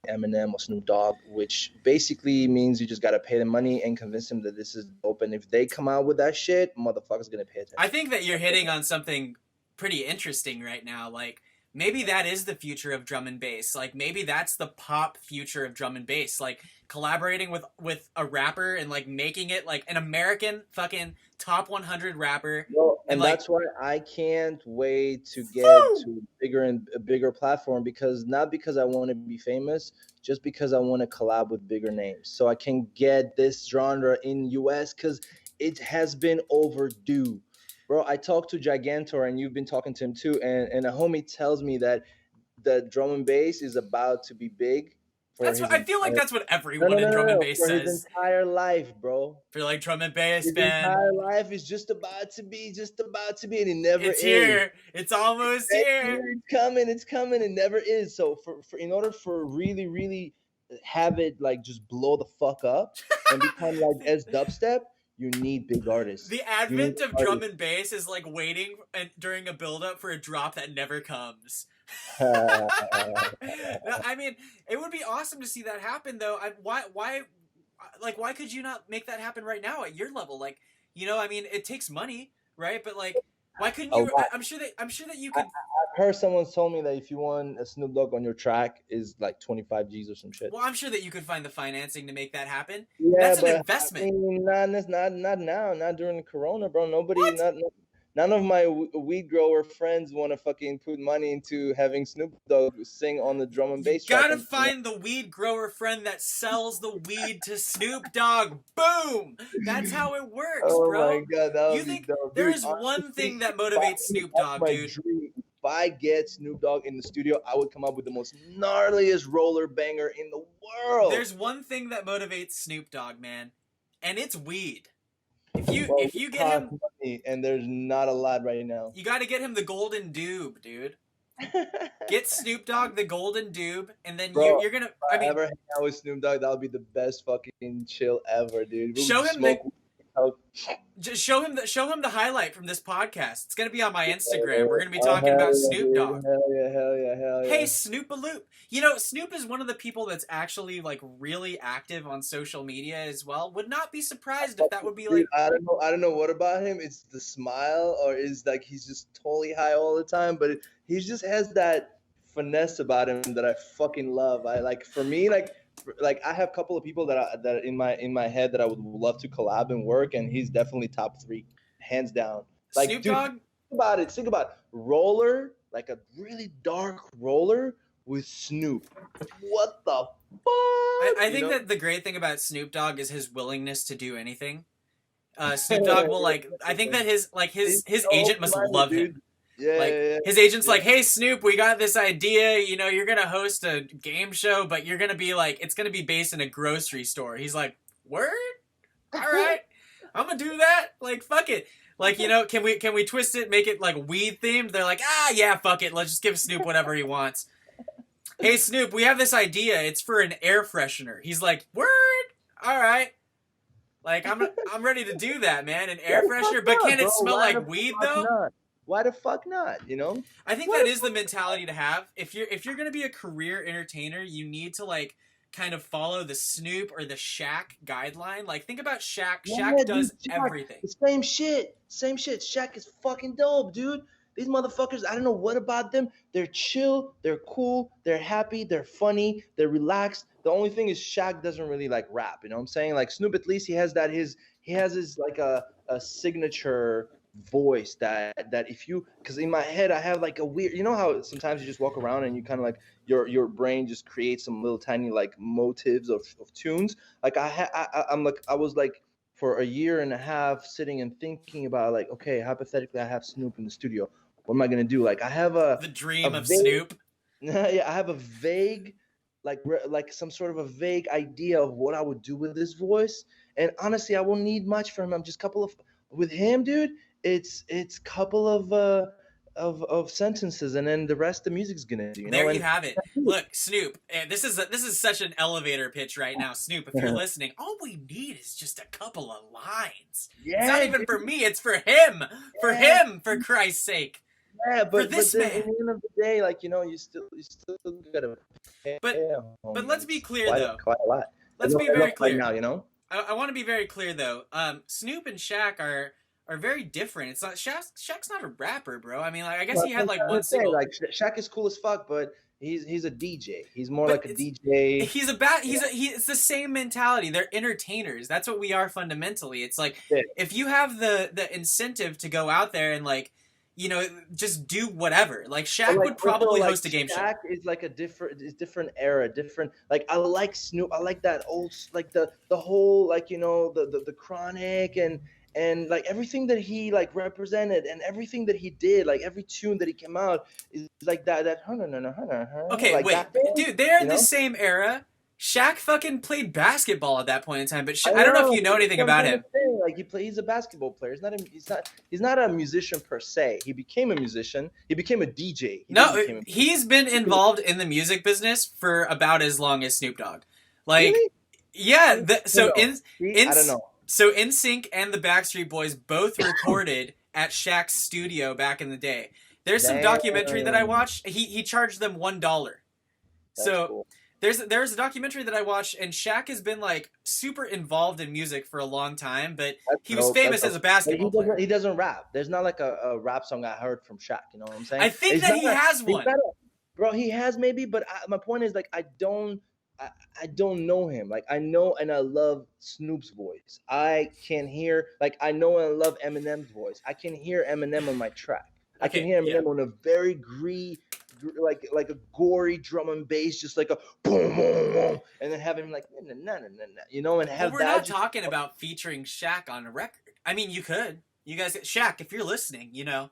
Eminem or Snoop Dogg, which basically means you just gotta pay them money and convince them that this is dope. And if they come out with that shit, motherfuckers gonna pay attention. I think that you're hitting on something pretty interesting right now. Like, maybe that is the future of drum and bass. Like, maybe that's the pop future of drum and bass. Like, collaborating with a rapper and like making it like an American fucking top 100 rapper. Well, and like, that's why I can't wait to get Woo! to a bigger platform, because not because I want to be famous, just because I want to collab with bigger names so I can get this genre in US, because it has been overdue. Bro, I talked to Gigantor and you've been talking to him too, and a homie tells me that the drum and bass is about to be big for That's his what I feel like. entire That's what everyone in drum and bass for his says. entire life, bro. For like drum and bass, His man. entire life is just about to be, and it never It's is. here. It's almost here. It's coming, it never is. So for in order for really, really have it like just blow the fuck up and become like as dubstep, you need big artists. The You advent need of drum and bass is like waiting and during a build up for a drop that never comes. I mean, it would be awesome to see that happen, though. Why could you not make that happen right now at your level? Like, I mean, it takes money, right? But like, why couldn't A you? lot. I'm sure that you could. I've heard someone told me that if you want a Snoop Dogg on your track is like 25 G's or some shit. Well, I'm sure that you could find the financing to make that happen. Yeah, That's an but investment. I mean, not now, not during the Corona, bro. Nobody, What? none of my weed grower friends want to fucking put money into having Snoop Dogg sing on the drum and You bass track. gotta And, find the weed grower friend that sells the weed to Snoop Dogg. Boom! That's how it works, oh bro. my god, that You would be think dope. there Dude, is one honestly, thing that if I motivates Snoop that's Dogg, my dude? dream. If I get Snoop Dogg in the studio, I would come up with the most gnarliest roller banger in the world. There's one thing that motivates Snoop Dogg, man, and it's weed. If Well, you it get costs him, money, and there's not a lot right now. you got to get him the Golden Doob, dude. Get Snoop Dogg the Golden Doob, and then Bro, you're gonna. If I I mean, ever hang out with Snoop Dogg, that would be the best fucking chill ever, dude. We Show would him the- smoke coke. just show him the highlight from this podcast. It's gonna be on my Instagram. We're gonna be talking hell about yeah, Snoop dude. Dogg. Hell yeah, hell yeah, hell yeah. Hey, Snoop-a-loop. Snoop is one of the people that's actually like really active on social media as well. Would not be surprised if that would be Dude, like. I don't know what about him. It's the smile, or is like he's just totally high all the time, but he just has that finesse about him that I fucking love. I like, for me, like I have a couple of people that in my head that I would love to collab and work, and he's definitely top 3, hands down. Like, Snoop dude, Dogg. think about roller, like a really dark roller with Snoop. What the fuck? I think that the great thing about Snoop Dogg is his willingness to do anything. Snoop Dogg will like. I think that his He's so agent must money, love dude. him. Yeah, Like yeah, his agent's yeah. like, "Hey Snoop, we got this idea. You know, you're gonna host a game show, but you're gonna be like, it's gonna be based in a grocery store." He's like, "Word, all right, I'm gonna do that. Like, fuck it. Like, you know, can we twist it, make it like weed themed?" They're like, "Ah, yeah, fuck it. Let's just give Snoop whatever he wants." "Hey Snoop, we have this idea. It's for an air freshener." He's like, "Word, all right." Like, I'm ready to do that, man. An air Why the freshener, fuck but not, can it bro? smell Why the like weed fuck though? not? Why the fuck not? You know? I think Why that the is the mentality to have. If you're gonna be a career entertainer, you need to like kind of follow the Snoop or the Shaq guideline. Like think about Shaq. Yeah, Shaq dude, does Shaq, everything. the same shit. Same shit. Shaq is fucking dope, dude. These motherfuckers, I don't know what about them. They're chill, they're cool, they're happy, they're funny, they're relaxed. The only thing is Shaq doesn't really like rap, you know what I'm saying? Like Snoop, at least he has his like a signature voice that if you, because in my head I have like a weird, you know how sometimes you just walk around and you kind of like your brain just creates some little tiny like motives of tunes. Like I'm like I was like for a year and a half sitting and thinking about like, okay, hypothetically I have Snoop in the studio. What am I gonna do? Like I have The a dream of vague Snoop. yeah, I have a vague like some sort of a vague idea of what I would do with this voice. And honestly, I won't need much from him. Just a couple of with him, dude. It's couple of sentences, and then the rest the music's gonna do. You There know, you and have it. Look, Snoop. And this is such an elevator pitch right now, Snoop. If you're listening, all we need is just a couple of lines. It's not yeah, even dude, for me. It's for him. For yeah. him. For Christ's sake. Yeah, For but this then man. at the end of the day, like you still gotta pay But home. let's be It's clear though. quite a lot. Let's be Enough very right clear. now, you know. I want to be very clear though. Snoop and Shaq are very different. It's not Shaq's not a rapper, bro. I mean, like I guess he had like one single. Like Shaq is cool as fuck, but he's a DJ. He's more But like a DJ. it's the same mentality. They're entertainers. That's what we are fundamentally. It's like Yeah. if you have the incentive to go out there and like, you know, just do whatever. Like Shaq But, like, would probably also, like, host a game show. Shaq is like a different era, different. Like I like Snoop. I like that old, like the whole, like you know, the Chronic and like everything that he like represented and everything that he did, like every tune that he came out is like that Okay, like wait, that thing, dude, they're you the know? same era. Shaq fucking played basketball at that point in time, but I I don't know if know, you know that's anything what I'm about trying him. to say. Like he's a basketball player. He's not a musician per se. He became a musician. He became a DJ. He No, didn't become a he's been involved in the music business for about as long as Snoop Dogg. Like, Really? yeah, No. See, I don't know. So NSYNC and the Backstreet Boys both recorded at Shaq's studio back in the day. There's some documentary that I Damn. watched. He charged them $1. That's So cool. there's a documentary that I watched, and Shaq has been like super involved in music for a long time, but That's he was dope. famous That's as a dope. But basketball player. he doesn't rap. There's not like a rap song I heard from Shaq. You know what I'm saying? I think He's that not he a- has he's one. not a- bro, he has maybe, but my point is like I don't know him. Like I know and I love Snoop's voice. I can hear like I know and love Eminem's voice. I can hear Eminem on my track. I can Okay, hear yeah. Eminem on a very like a gory drum and bass, just like a boom boom boom, and then have him like na, you know, and have But we're that. not talking about featuring Shaq on a record. I mean, you could. You guys, Shaq, if you're listening, you know,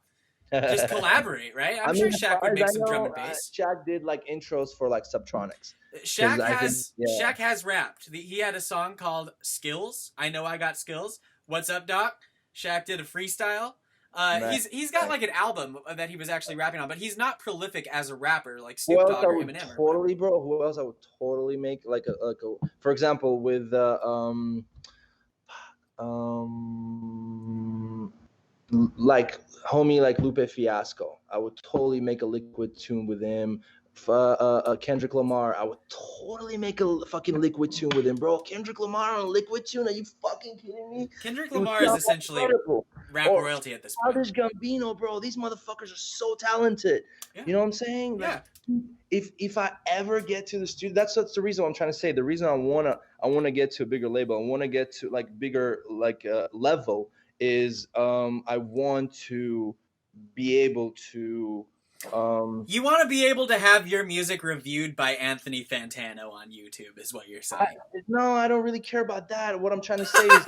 just collaborate, right? I'm sure as Shaq far would as make I some drum and know, bass. Shaq did like intros for like Subtronics. Shaq I can- has yeah. Shaq has rapped. He had a song called "Skills." I know I got skills. What's up, Doc? Shaq did a freestyle. Nice. He's got like an album that he was actually rapping on, but he's not prolific as a rapper like Who Snoop else Dogg I or would Eminem. totally, bro? Who else I would totally make like a for example with like homie like Lupe Fiasco. I would totally make a Liquid tune with him. Kendrick Lamar, I would totally make a fucking Liquid tune with him, bro. Kendrick Lamar on a Liquid tune? Are you fucking kidding me? Kendrick It would Lamar is sound essentially incredible. rap Or royalty at this point. Childish Gambino, bro. These motherfuckers are so talented. Yeah. You know what I'm saying? Like, Yeah. if I ever get to the studio, that's the reason I'm trying to say. The reason I wanna get to a bigger label, I wanna get to like bigger like level is I want to be able to You want to be able to have your music reviewed by Anthony Fantano on YouTube, is what you're saying. no, I don't really care about that. What I'm trying to say is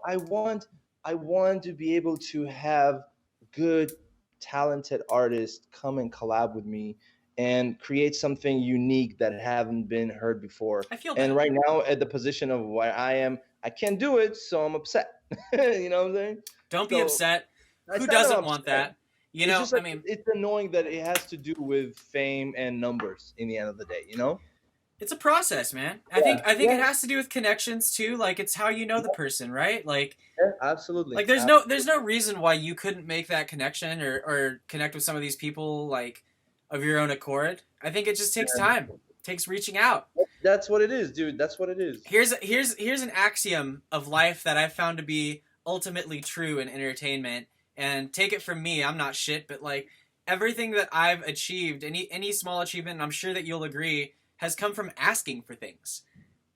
I want to be able to have good talented artists come and collab with me and create something unique that haven't been heard before. I feel And that. right now, at the position of where I am, I can't do it, so I'm upset. You know what I'm saying? Don't be So upset. it's Who not that doesn't I'm want upset. that? You It's know, just I like mean, it's annoying that it has to do with fame and numbers in the end of the day. You know? it's a process, man. Yeah. I think it Yeah. has to do with connections too. Like it's how you know the person, right? Yeah, absolutely. Like there's no reason why you couldn't make that connection or connect with some of these people like of your own accord. I think it just takes time. It takes reaching out. That's what it is, dude. That's what it is. Here's an axiom of life that I've found to be ultimately true in entertainment. And take it from me, I'm not shit, but like everything that I've achieved, any small achievement, and I'm sure that you'll agree, has come from asking for things.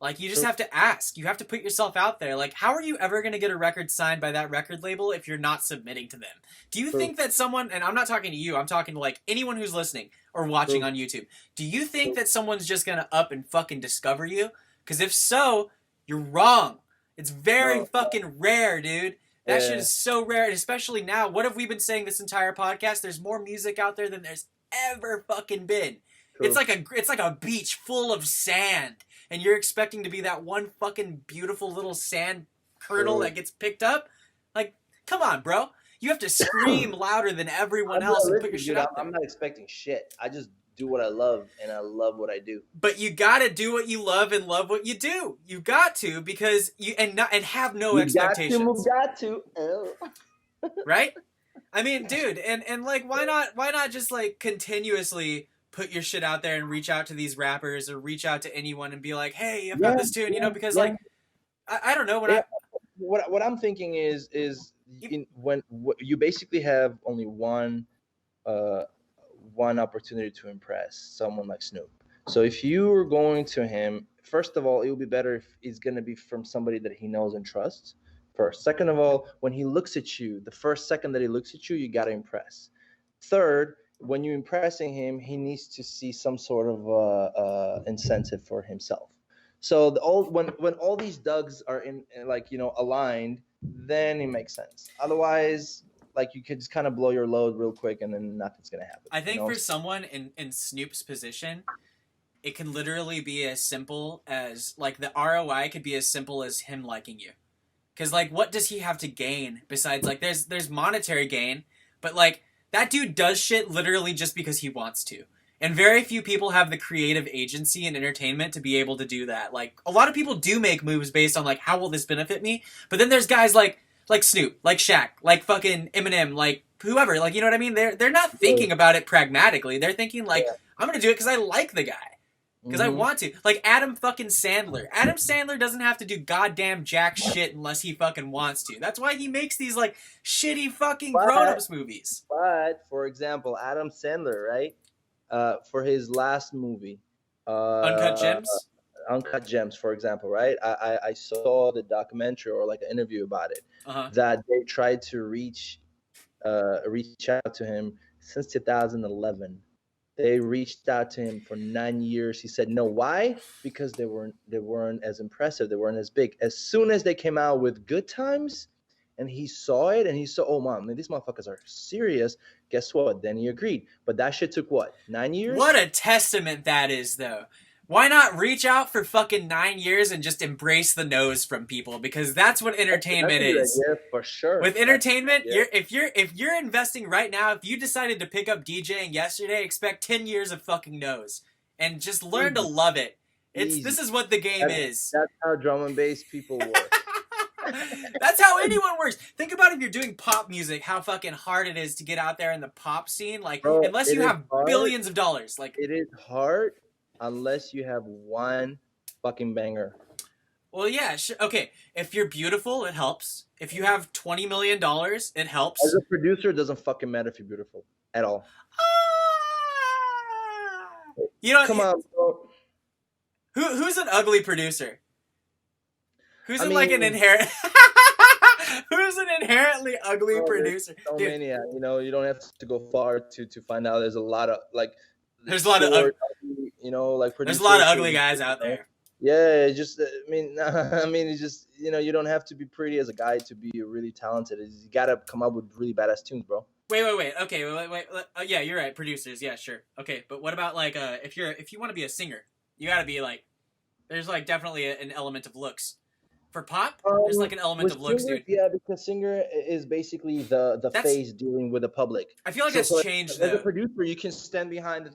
Like you just have to ask. You have to put yourself out there. Like how are you ever going to get a record signed by that record label if you're not submitting to them? Do you think that someone, and I'm not talking to you, I'm talking to like anyone who's listening or watching on YouTube. Do you think that someone's just going to up and fucking discover you? Cuz if so, you're wrong. It's very fucking rare, dude. That shit is so rare, and especially now. What have we been saying this entire podcast? There's more music out there than there's ever fucking been. True. It's like a beach full of sand, and you're expecting to be that one fucking beautiful little sand kernel that gets picked up. Like, come on, bro. You have to scream louder than everyone else and put your shit out there. I'm not expecting shit. I just do what I love, and I love what I do. But you gotta do what you love and love what you do. You got to, because you and have no expectations. Got to. Oh. Right? I mean, dude, and like why not just like continuously put your shit out there and reach out to these rappers or reach out to anyone and be like, hey, I've got this tune, you know, because like I don't know what I'm thinking is when you basically have only one opportunity to impress someone like Snoop. So if you were going to him, first of all, it would be better if it's going to be from somebody that he knows and trusts first. Second of all, when he looks at you, the first second that he looks at you, you got to impress. Third, when you're impressing him, he needs to see some sort of incentive for himself. So when all these dugs are in like, you know, aligned, then it makes sense. Otherwise, like you could just kind of blow your load real quick and then nothing's gonna happen. I think for someone in Snoop's position, it can literally be as simple as like the ROI could be as simple as him liking you. Because like what does he have to gain besides like there's monetary gain, but like that dude does shit literally just because he wants to. And very few people have the creative agency in entertainment to be able to do that. Like a lot of people do make moves based on like how will this benefit me? But then there's guys like Snoop, like Shaq, like fucking Eminem, like whoever, like you know what I mean? They're not thinking about it pragmatically. They're thinking like I'm gonna do it because I like the guy. Because I want to. Like Adam fucking Sandler. Adam Sandler doesn't have to do goddamn jack shit unless he fucking wants to. That's why he makes these like shitty fucking grown-ups movies. But for example, Adam Sandler, right? For his last movie, Uncut Gems, for example, right? I saw the documentary or like an interview about it that they tried to reach out to him since 2011. They reached out to him for 9 years. He said no. Why? Because they weren't as impressive. They weren't as big. As soon as they came out with Good Times, and he saw it, and he saw, oh man, these motherfuckers are serious. Guess what? Then he agreed. But that shit took what? 9 years? What a testament that is, though. Why not reach out for fucking 9 years and just embrace the no's from people? Because that's what entertainment is. Yeah, for sure. With entertainment, if you're investing right now, if you decided to pick up DJing yesterday, expect 10 years of fucking no's and just learn to love it. This is what the game is. That's how drum and bass people work. That's how anyone works. Think about if you're doing pop music, how fucking hard it is to get out there in the pop scene. Like, bro, unless you have billions of dollars, like it is hard. Unless you have one fucking banger. Well, yeah, okay. If you're beautiful, it helps. If you have $20 million, it helps. As a producer, it doesn't fucking matter if you're beautiful at all. You know, come on, bro. Who's an ugly producer? Who's an inherently ugly producer? So many, you know, you don't have to go far to find out. There's a lot of like. There's a lot of ugly, you know, like there's a lot of ugly guys out there. Yeah, just I mean, it's just, you know, you don't have to be pretty as a guy to be really talented. You gotta come up with really badass tunes, bro. Wait. Okay, wait. Yeah, you're right. Producers, yeah, sure. Okay, but what about like if you want to be a singer, you got to be like there's like definitely an element of looks. For pop, there's like an element With of looks, singer, dude. yeah, because singer is basically the That's face dealing with the public. I feel like So, that's so changed as a though. producer, you can stand behind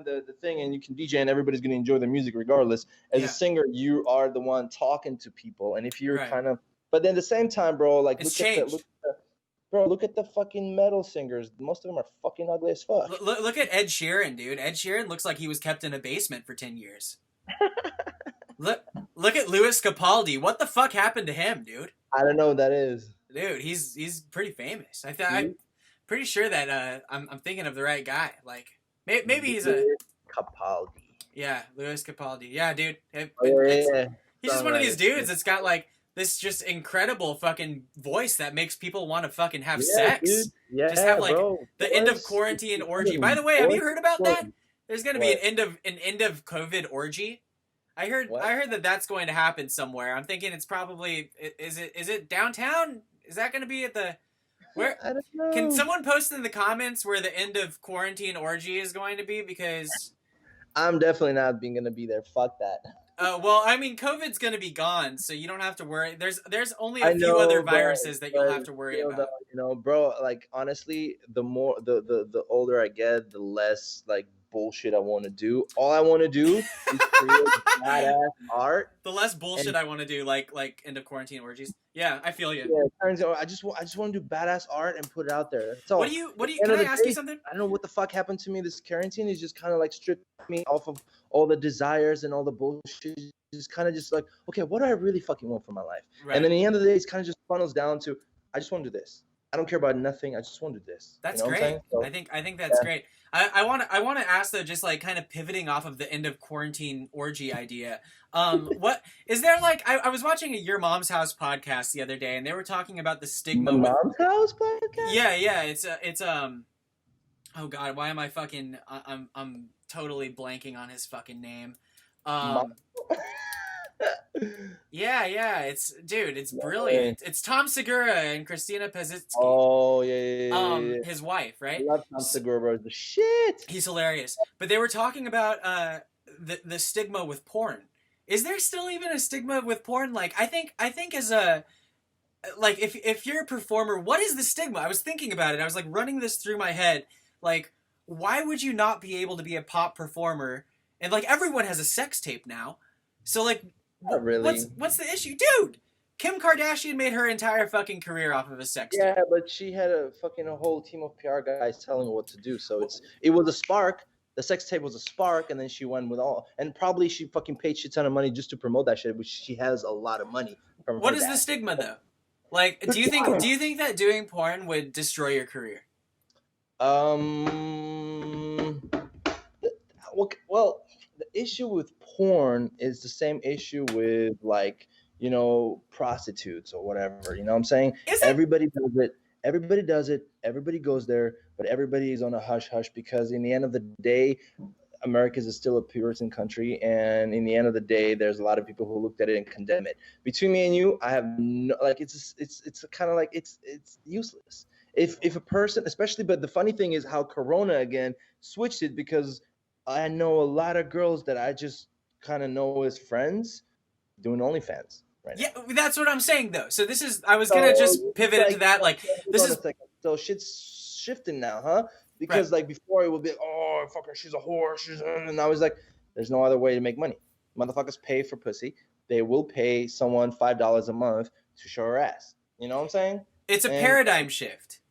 the thing and you can DJ and everybody's gonna enjoy the music regardless. As a Yeah, singer, you are the one talking to people, and if you're right. kind of, but then at the same time, bro, like It's look changed. at the bro, look at the fucking metal singers. Most of them are fucking ugly as fuck. Look at Ed Sheeran, dude. Ed Sheeran looks like he was kept in a basement for 10 years. Look look at Louis Capaldi. What the fuck happened to him, dude? I don't know what that is. Dude, he's pretty famous. I'm pretty sure that I'm thinking of the right guy. Like maybe he's a Capaldi. yeah, Louis Capaldi. Yeah, dude. Oh, yeah. He's just Sound one of right. these dudes that's got like this just incredible fucking voice that makes people want to fucking have Yeah, sex. dude. Yeah, Just have like bro. the end of Voice. quarantine orgy. By the way, have you heard about that? There's gonna be What? an end of COVID orgy. I heard What? that that's going to happen somewhere. I'm thinking it's probably is it downtown? Is that going to be at the where? I don't know. Can someone post in the comments where the end of quarantine orgy is going to be? Because I'm definitely not being gonna be there. Fuck that. well, I mean, COVID's going to be gone, so you don't have to worry. There's only a I few know, other but- viruses that you'll but have to worry still, about. though, you know, bro. Like honestly, the more the older I get, the less like bullshit I want to do. All I want to do is create badass art. The less bullshit And- I want to do, like end of quarantine orgies. Yeah, I feel you. Yeah, it turns out I just want to do badass art and put it out there. That's all. What do you? End Can of I the ask you day, something? I don't know what the fuck happened to me. This quarantine is just kind of like stripped me off of all the desires and all the bullshit. Just kind of just like, okay, what do I really fucking want for my life? Right. And then at the end of the day, it's kind of just funnels down to, I just want to do this. I don't care about nothing. I just want to do this. That's You know what I'm great. saying? So, I think that's yeah. great. I want to ask though, just like kind of pivoting off of the end of quarantine orgy idea. What is there like? I was watching a Your Mom's House podcast the other day, and they were talking about the stigma. My With, mom's house podcast. yeah. It's Oh God, why am I fucking? I'm totally blanking on his fucking name. Yeah. It's dude. It's No brilliant. It's Tom Segura and Christina Pazitsky. Oh yeah. His wife, I right? love Tom Segura, bro. The shit. He's hilarious. But they were talking about the stigma with porn. Is there still even a stigma with porn? Like I think as a like if you're a performer, what is the stigma? I was thinking about it. I was like running this through my head. Like why would you not be able to be a pop performer? And like everyone has a sex tape now. So like Not really. what's the issue? Dude, Kim Kardashian made her entire fucking career off of a sex tape. Yeah, but she had a whole team of PR guys telling her what to do. So it was a spark. The sex tape was a spark, and then she went with all. And probably she fucking paid shit ton of money just to promote that shit, which she has a lot of money from. What her is dad. the stigma though? Like, do you think that doing porn would destroy your career? Well, the issue with porn is the same issue with like, you know, prostitutes or whatever. You know what I'm saying? Is it? Everybody does it. Everybody does it. Everybody goes there, but everybody is on a hush hush because in the end of the day, America is still a Puritan country, and in the end of the day, there's a lot of people who looked at it and condemn it. Between me and you, I have no like it's kind of like it's useless. If a person, especially, but the funny thing is how Corona again switched it because I know a lot of girls that I just kind of know as friends doing OnlyFans right now. Yeah, that's what I'm saying though. So this is I was gonna just pivot into that. Like this Hold on is a second. So shit's shifting now, huh? Because like before it would be, oh fucker, she's a whore, and I was like, there's no other way to make money. Motherfuckers pay for pussy. They will pay someone $5 a month to show her ass. You know what I'm saying? it's a And- paradigm shift.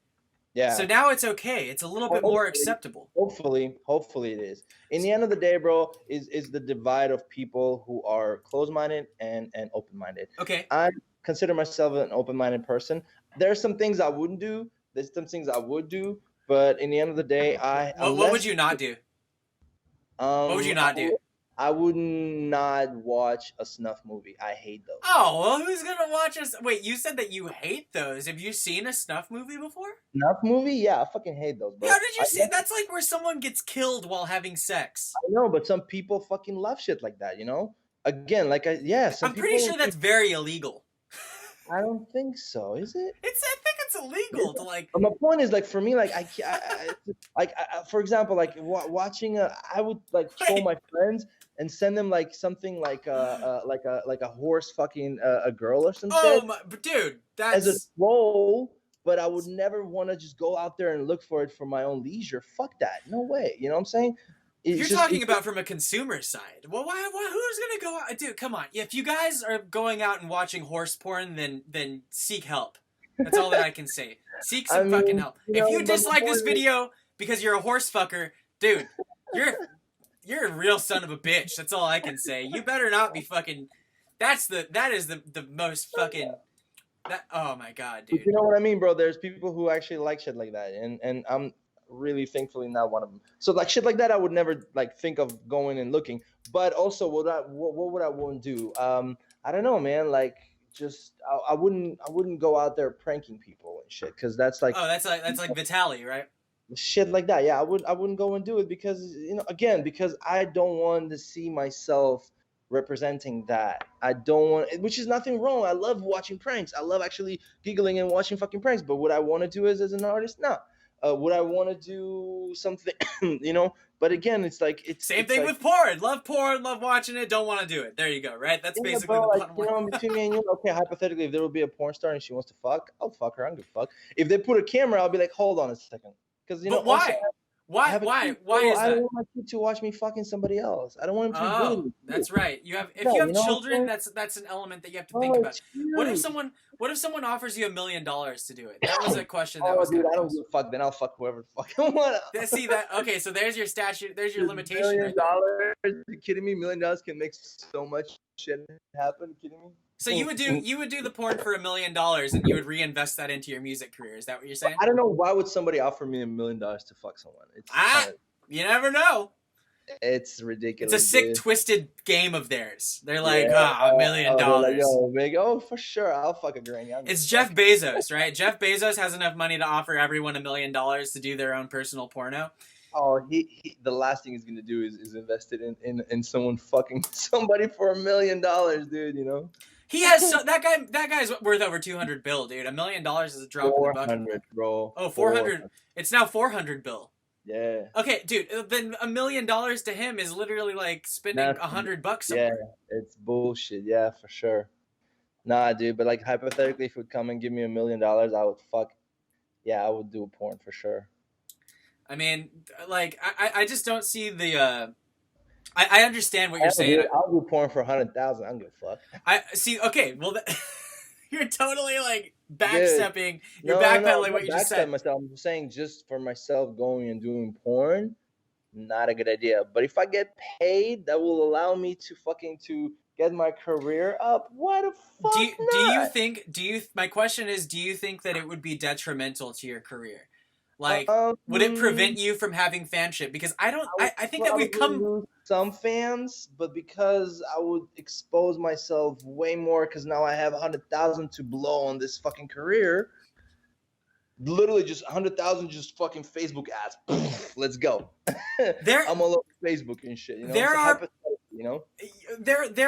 Yeah. So now it's okay. It's a little bit more acceptable. Hopefully it is. In the end of the day, bro, is the divide of people who are closed-minded and open-minded. Okay. I consider myself an open-minded person. There are some things I wouldn't do. There's some things I would do, but in the end of the day, What would you not do? What would you not do? I would not watch a snuff movie. I hate those. Oh, well, who's gonna watch us? Wait, you said that you hate those. Have you seen a snuff movie before? Snuff movie? Yeah, I fucking hate those, bro. How did you I see? That's like where someone gets killed while having sex. know, but some people fucking love shit like that, you know? Again, some I'm pretty people- sure that's very illegal. I don't think so. Is it? I think that's illegal to like. But my point is, like, for me, like, for example, like watching I would like show Wait. my friends and send them like something like like a horse fucking a girl or some Oh shit my, but dude, as a that's troll. But I would never want to just go out there and look for it for my own leisure. Fuck that. No way. You know what I'm saying? you're talking about from a consumer side. Well, why? Who's gonna go out? Dude, come on. If you guys are going out and watching horse porn, then seek help. That's all that I can say. Seek some fucking help. If you dislike this video because you're a horse fucker, dude, you're a real son of a bitch. That's all I can say. You better not be fucking. That is the most fucking. Oh my god, dude. You know what I mean, bro? There's people who actually like shit like that, and I'm really thankfully not one of them. So like shit like that, I would never like think of going and looking. But also, what would I want to do? I don't know, man. Like just I wouldn't go out there pranking people and shit, because that's like that's like Vitaly, right? shit like that. Yeah, I wouldn't go and do it because again, because I don't want to see myself representing that. I don't want, which is nothing wrong. I love watching pranks. I love actually giggling and watching fucking pranks. But what I want to do is as an artist, no. Would I want to do something, But again, it's like same it's thing like, with porn, love watching it, don't want to do it. There you go, right? That's basically bro, the like, bottom line. between me and you, okay, hypothetically, if there will be a porn star and she wants to fuck, I'll fuck her. I don't give a fuck. If they put a camera, I'll be like, hold on a second, because But why? also, Why is I that? that? don't want my kid to watch me fucking somebody else. I don't want him to be Oh, bullied. that's right. If Yeah, you have you know what I'm children, saying? that's an element that you have to think about. What if someone offers you $1 million to do it? That was a question that was dude, kinda I don't posed. give a fuck. Then I'll fuck whoever the fuck I want. See that? Okay, so there's your statute. There's your limitation. $1 Right there. million? You kidding me? $1 million can make so much shit happen. You kidding me? So you would do the porn for $1 million and you would reinvest that into your music career. Is that what you're saying? I don't know, why would somebody offer me $1 million to fuck someone? It's You never know. it's ridiculous. It's a sick, dude. twisted game of theirs. They're like, Yeah, $1 million. they're like, yo, big, for sure, I'll fuck a granny. It's Jeff Bezos, right? Jeff Bezos has enough money to offer everyone $1 million to do their own personal porno. Oh, he the last thing he's gonna do is invest it in someone fucking somebody for $1 million, dude. He has that guy's worth over 200 bill, dude. $1 million is a drop in the bucket. 400, bro. Oh, 400. It's now 400 bill. Yeah. Okay, dude. Then $1 million to him is literally like spending $100 somewhere. Yeah, it's bullshit. Yeah, for sure. Nah, dude. But like hypothetically, if it would come and give me $1 million, I would fuck. Yeah, I would do a porn for sure. I mean, like I just don't see the. I understand what you're saying. Dude, I'll do porn for 100,000. I don't give a fuck. I see. Okay, well, you're totally like backstepping. You're No, backpedaling I'm what you not just said. backstepping myself. I'm saying just for myself going and doing porn, not a good idea. But if I get paid, that will allow me to get my career up. Why the fuck not? My question is, do you think that it would be detrimental to your career? Like, would it prevent you from having fanship? Because I think that we've come. Lose some fans, but because I would expose myself way more, because now I have 100,000 to blow on this fucking career. Literally, just 100,000, just fucking Facebook ads. Let's go. I'm all over Facebook and shit. There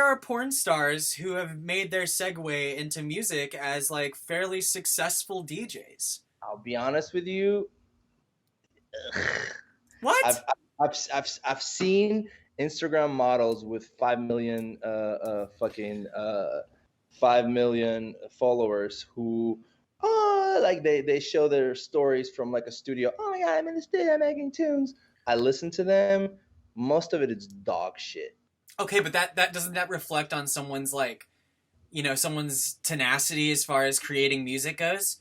are porn stars who have made their segue into music as like fairly successful DJs. I'll be honest with you. What? I've seen Instagram models with 5 million 5 million followers who like they show their stories from like a studio. Oh my god, I'm in the studio making tunes. I listen to them. Most of it is dog shit. Okay, but that doesn't that reflect on someone's like, someone's tenacity as far as creating music goes?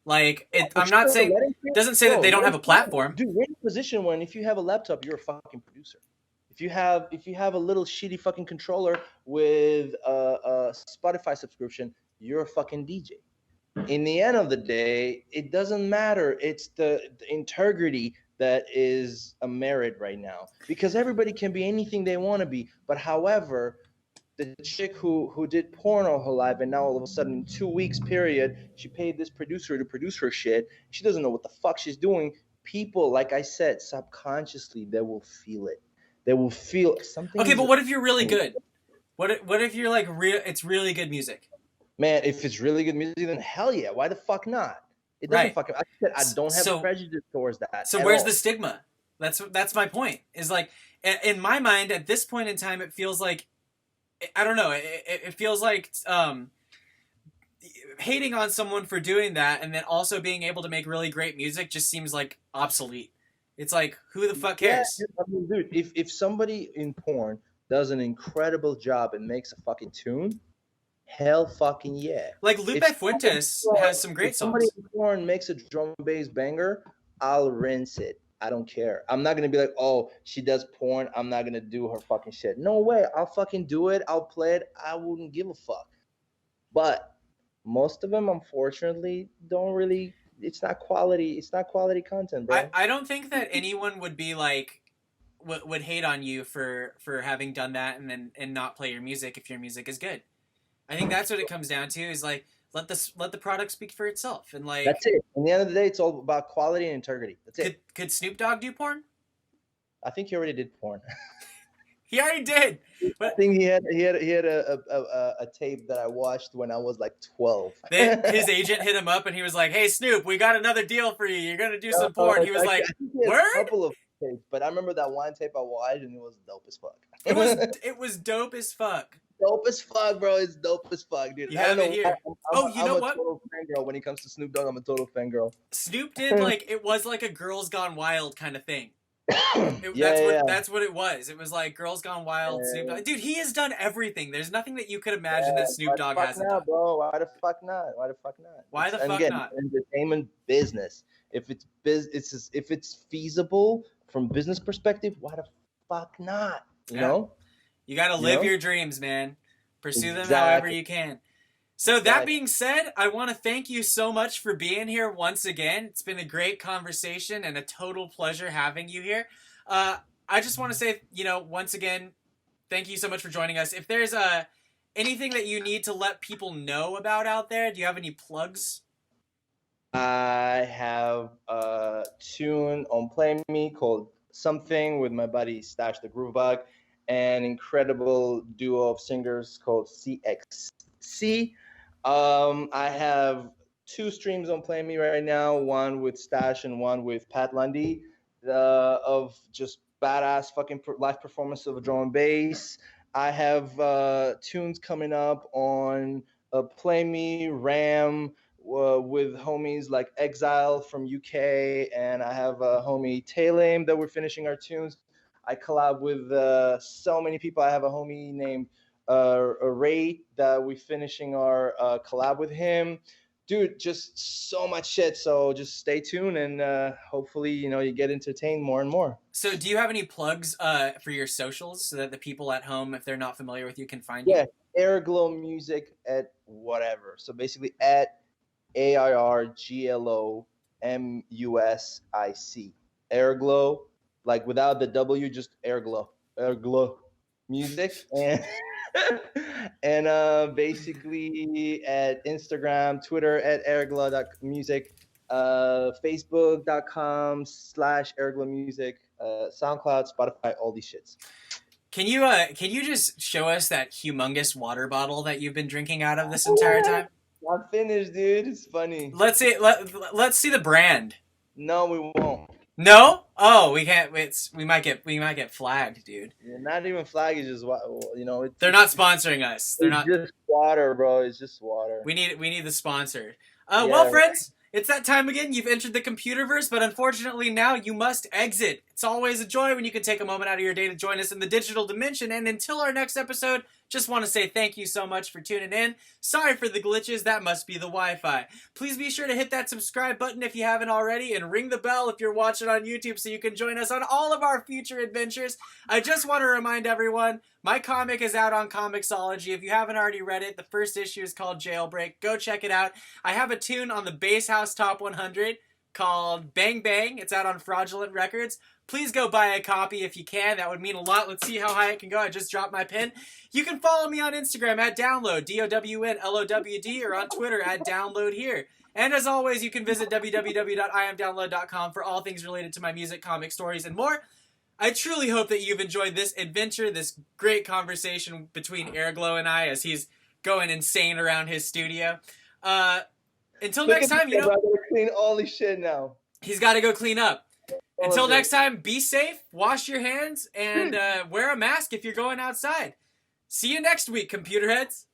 Like, I'm not saying it doesn't say that they don't have a platform. Dude, we're in a position when if you have a laptop, you're a fucking producer. If you have a little shitty fucking controller with a Spotify subscription, you're a fucking DJ. In the end of the day, it doesn't matter. It's the integrity that is a merit right now, because everybody can be anything they want to be. But however, the chick who did porn all her life, and now all of a sudden in 2 weeks period, she paid this producer to produce her shit. She doesn't know what the fuck she's doing. People, like I said, subconsciously, they will feel it. They will feel something. Okay, but what if you're really good? What if you're like it's really good music? Man, if it's really good music, then hell yeah. Why the fuck not? It doesn't Right. fucking. I said I don't have So- prejudice towards that. So at where's all. the stigma? That's my point. Is like in my mind at this point in time, it feels like I don't know. It feels like hating on someone for doing that, and then also being able to make really great music, just seems like obsolete. It's like, who the fuck cares? Yeah, I mean, dude, if somebody in porn does an incredible job and makes a fucking tune, hell fucking yeah. Like Lupe If Fuentes has some great if somebody songs. in porn makes a drum and bass banger, I'll rinse it. I don't care. I'm not gonna be like, oh, she does porn. I'm not gonna do her fucking shit. No way. I'll fucking do it. I'll play it. I wouldn't give a fuck. But most of them, unfortunately, don't really. It's not quality. It's not quality content, bro. I don't think that anyone would be like would hate on you for having done that and not play your music if your music is good. I think that's what it comes down to, is like let the product speak for itself, and like That's it. In the end of the day, it's all about quality and integrity. That's it. could Snoop Dogg do porn? I think he already did porn. He already did. I think he had a tape that I watched when I was like 12. Then his agent hit him up and he was like, "Hey Snoop, we got another deal for you. You're gonna do some porn." He was like, I think he had "Word?" a couple of tapes, but I remember that one tape I watched and it was dope as fuck. It was dope as fuck. dope as fuck, bro. It's dope as fuck, dude. You I don't have it know here. why. You know I'm what? a total fangirl when it comes to Snoop Dogg. I'm a total fangirl. Snoop did like it was like a Girls Gone Wild kind of thing. Yeah. That's what it was. It was like Girls Gone Wild. Yeah. Snoop Dogg. Dude, he has done everything. There's nothing that you could imagine that Snoop Dogg Why the fuck hasn't not, done. bro? Why the fuck not? Why the fuck not? Why the And fuck again, not? Entertainment business. If if it's feasible from business perspective, why the fuck not? You Yeah. know? You got to You live know? your dreams, man. Pursue them Exactly. however you can. So that Exactly. being said, I want to thank you so much for being here once again. It's been a great conversation and a total pleasure having you here. I just want to say, once again, thank you so much for joining us. If there's anything that you need to let people know about out there, do you have any plugs? I have a tune on Play Me called Something with my buddy Stash the Groovebug, an incredible duo of singers called CXC. I have 2 streams on Play Me right now, one with Stash and one with Pat Lundy, of just badass fucking live performance of a drum and bass. I have tunes coming up on Play Me, Ram, with homies like Exile from UK, and I have a homie Taylame that we're finishing our tunes. I collab with so many people. I have a homie named Ray that we're finishing our collab with him. Dude, just so much shit. So just stay tuned, and hopefully, you get entertained more and more. So do you have any plugs for your socials so that the people at home, if they're not familiar with you, can find you? Yeah, Airglow Music at whatever. So basically at AIRGLOMUSIC. Airglow, like without the W, just Airglow. Airglow Music. And basically at Instagram, Twitter at airglow.music, Facebook.com/airglowmusic, SoundCloud, Spotify, all these shits. Can you just show us that humongous water bottle that you've been drinking out of this entire time? I'm finished, dude. It's funny. Let's see the brand. No, we won't. No? Oh, we can't. We might get flagged, dude. Yeah, not even flag is just it's, They're not sponsoring us. They're it's not. just water, bro. It's just water. We need the sponsor. Yeah. Well, friends, it's that time again. You've entered the Computerverse, but unfortunately now you must exit. It's always a joy when you can take a moment out of your day to join us in the digital dimension. And until our next episode, just want to say thank you so much for tuning in. Sorry for the glitches. That must be the Wi-Fi. Please be sure to hit that subscribe button if you haven't already, and ring the bell if you're watching on YouTube so you can join us on all of our future adventures. I just want to remind everyone, my comic is out on Comixology. If you haven't already read it, the first issue is called Jailbreak. Go check it out. I have a tune on the Bass House Top 100 called Bang Bang. It's out on Fraudulent Records. Please go buy a copy if you can. That would mean a lot. Let's see how high it can go. I just dropped my pen. You can follow me on Instagram at Download, DOWNLOWD, or on Twitter at Download Here. And as always, you can visit www.imdownload.com for all things related to my music, comic stories, and more. I truly hope that you've enjoyed this adventure, this great conversation between Airglow and I as he's going insane around his studio. Until next time, clean all this shit now. He's got to go clean up. Until Okay. next time, be safe, wash your hands, and wear a mask if you're going outside. See you next week, computer heads.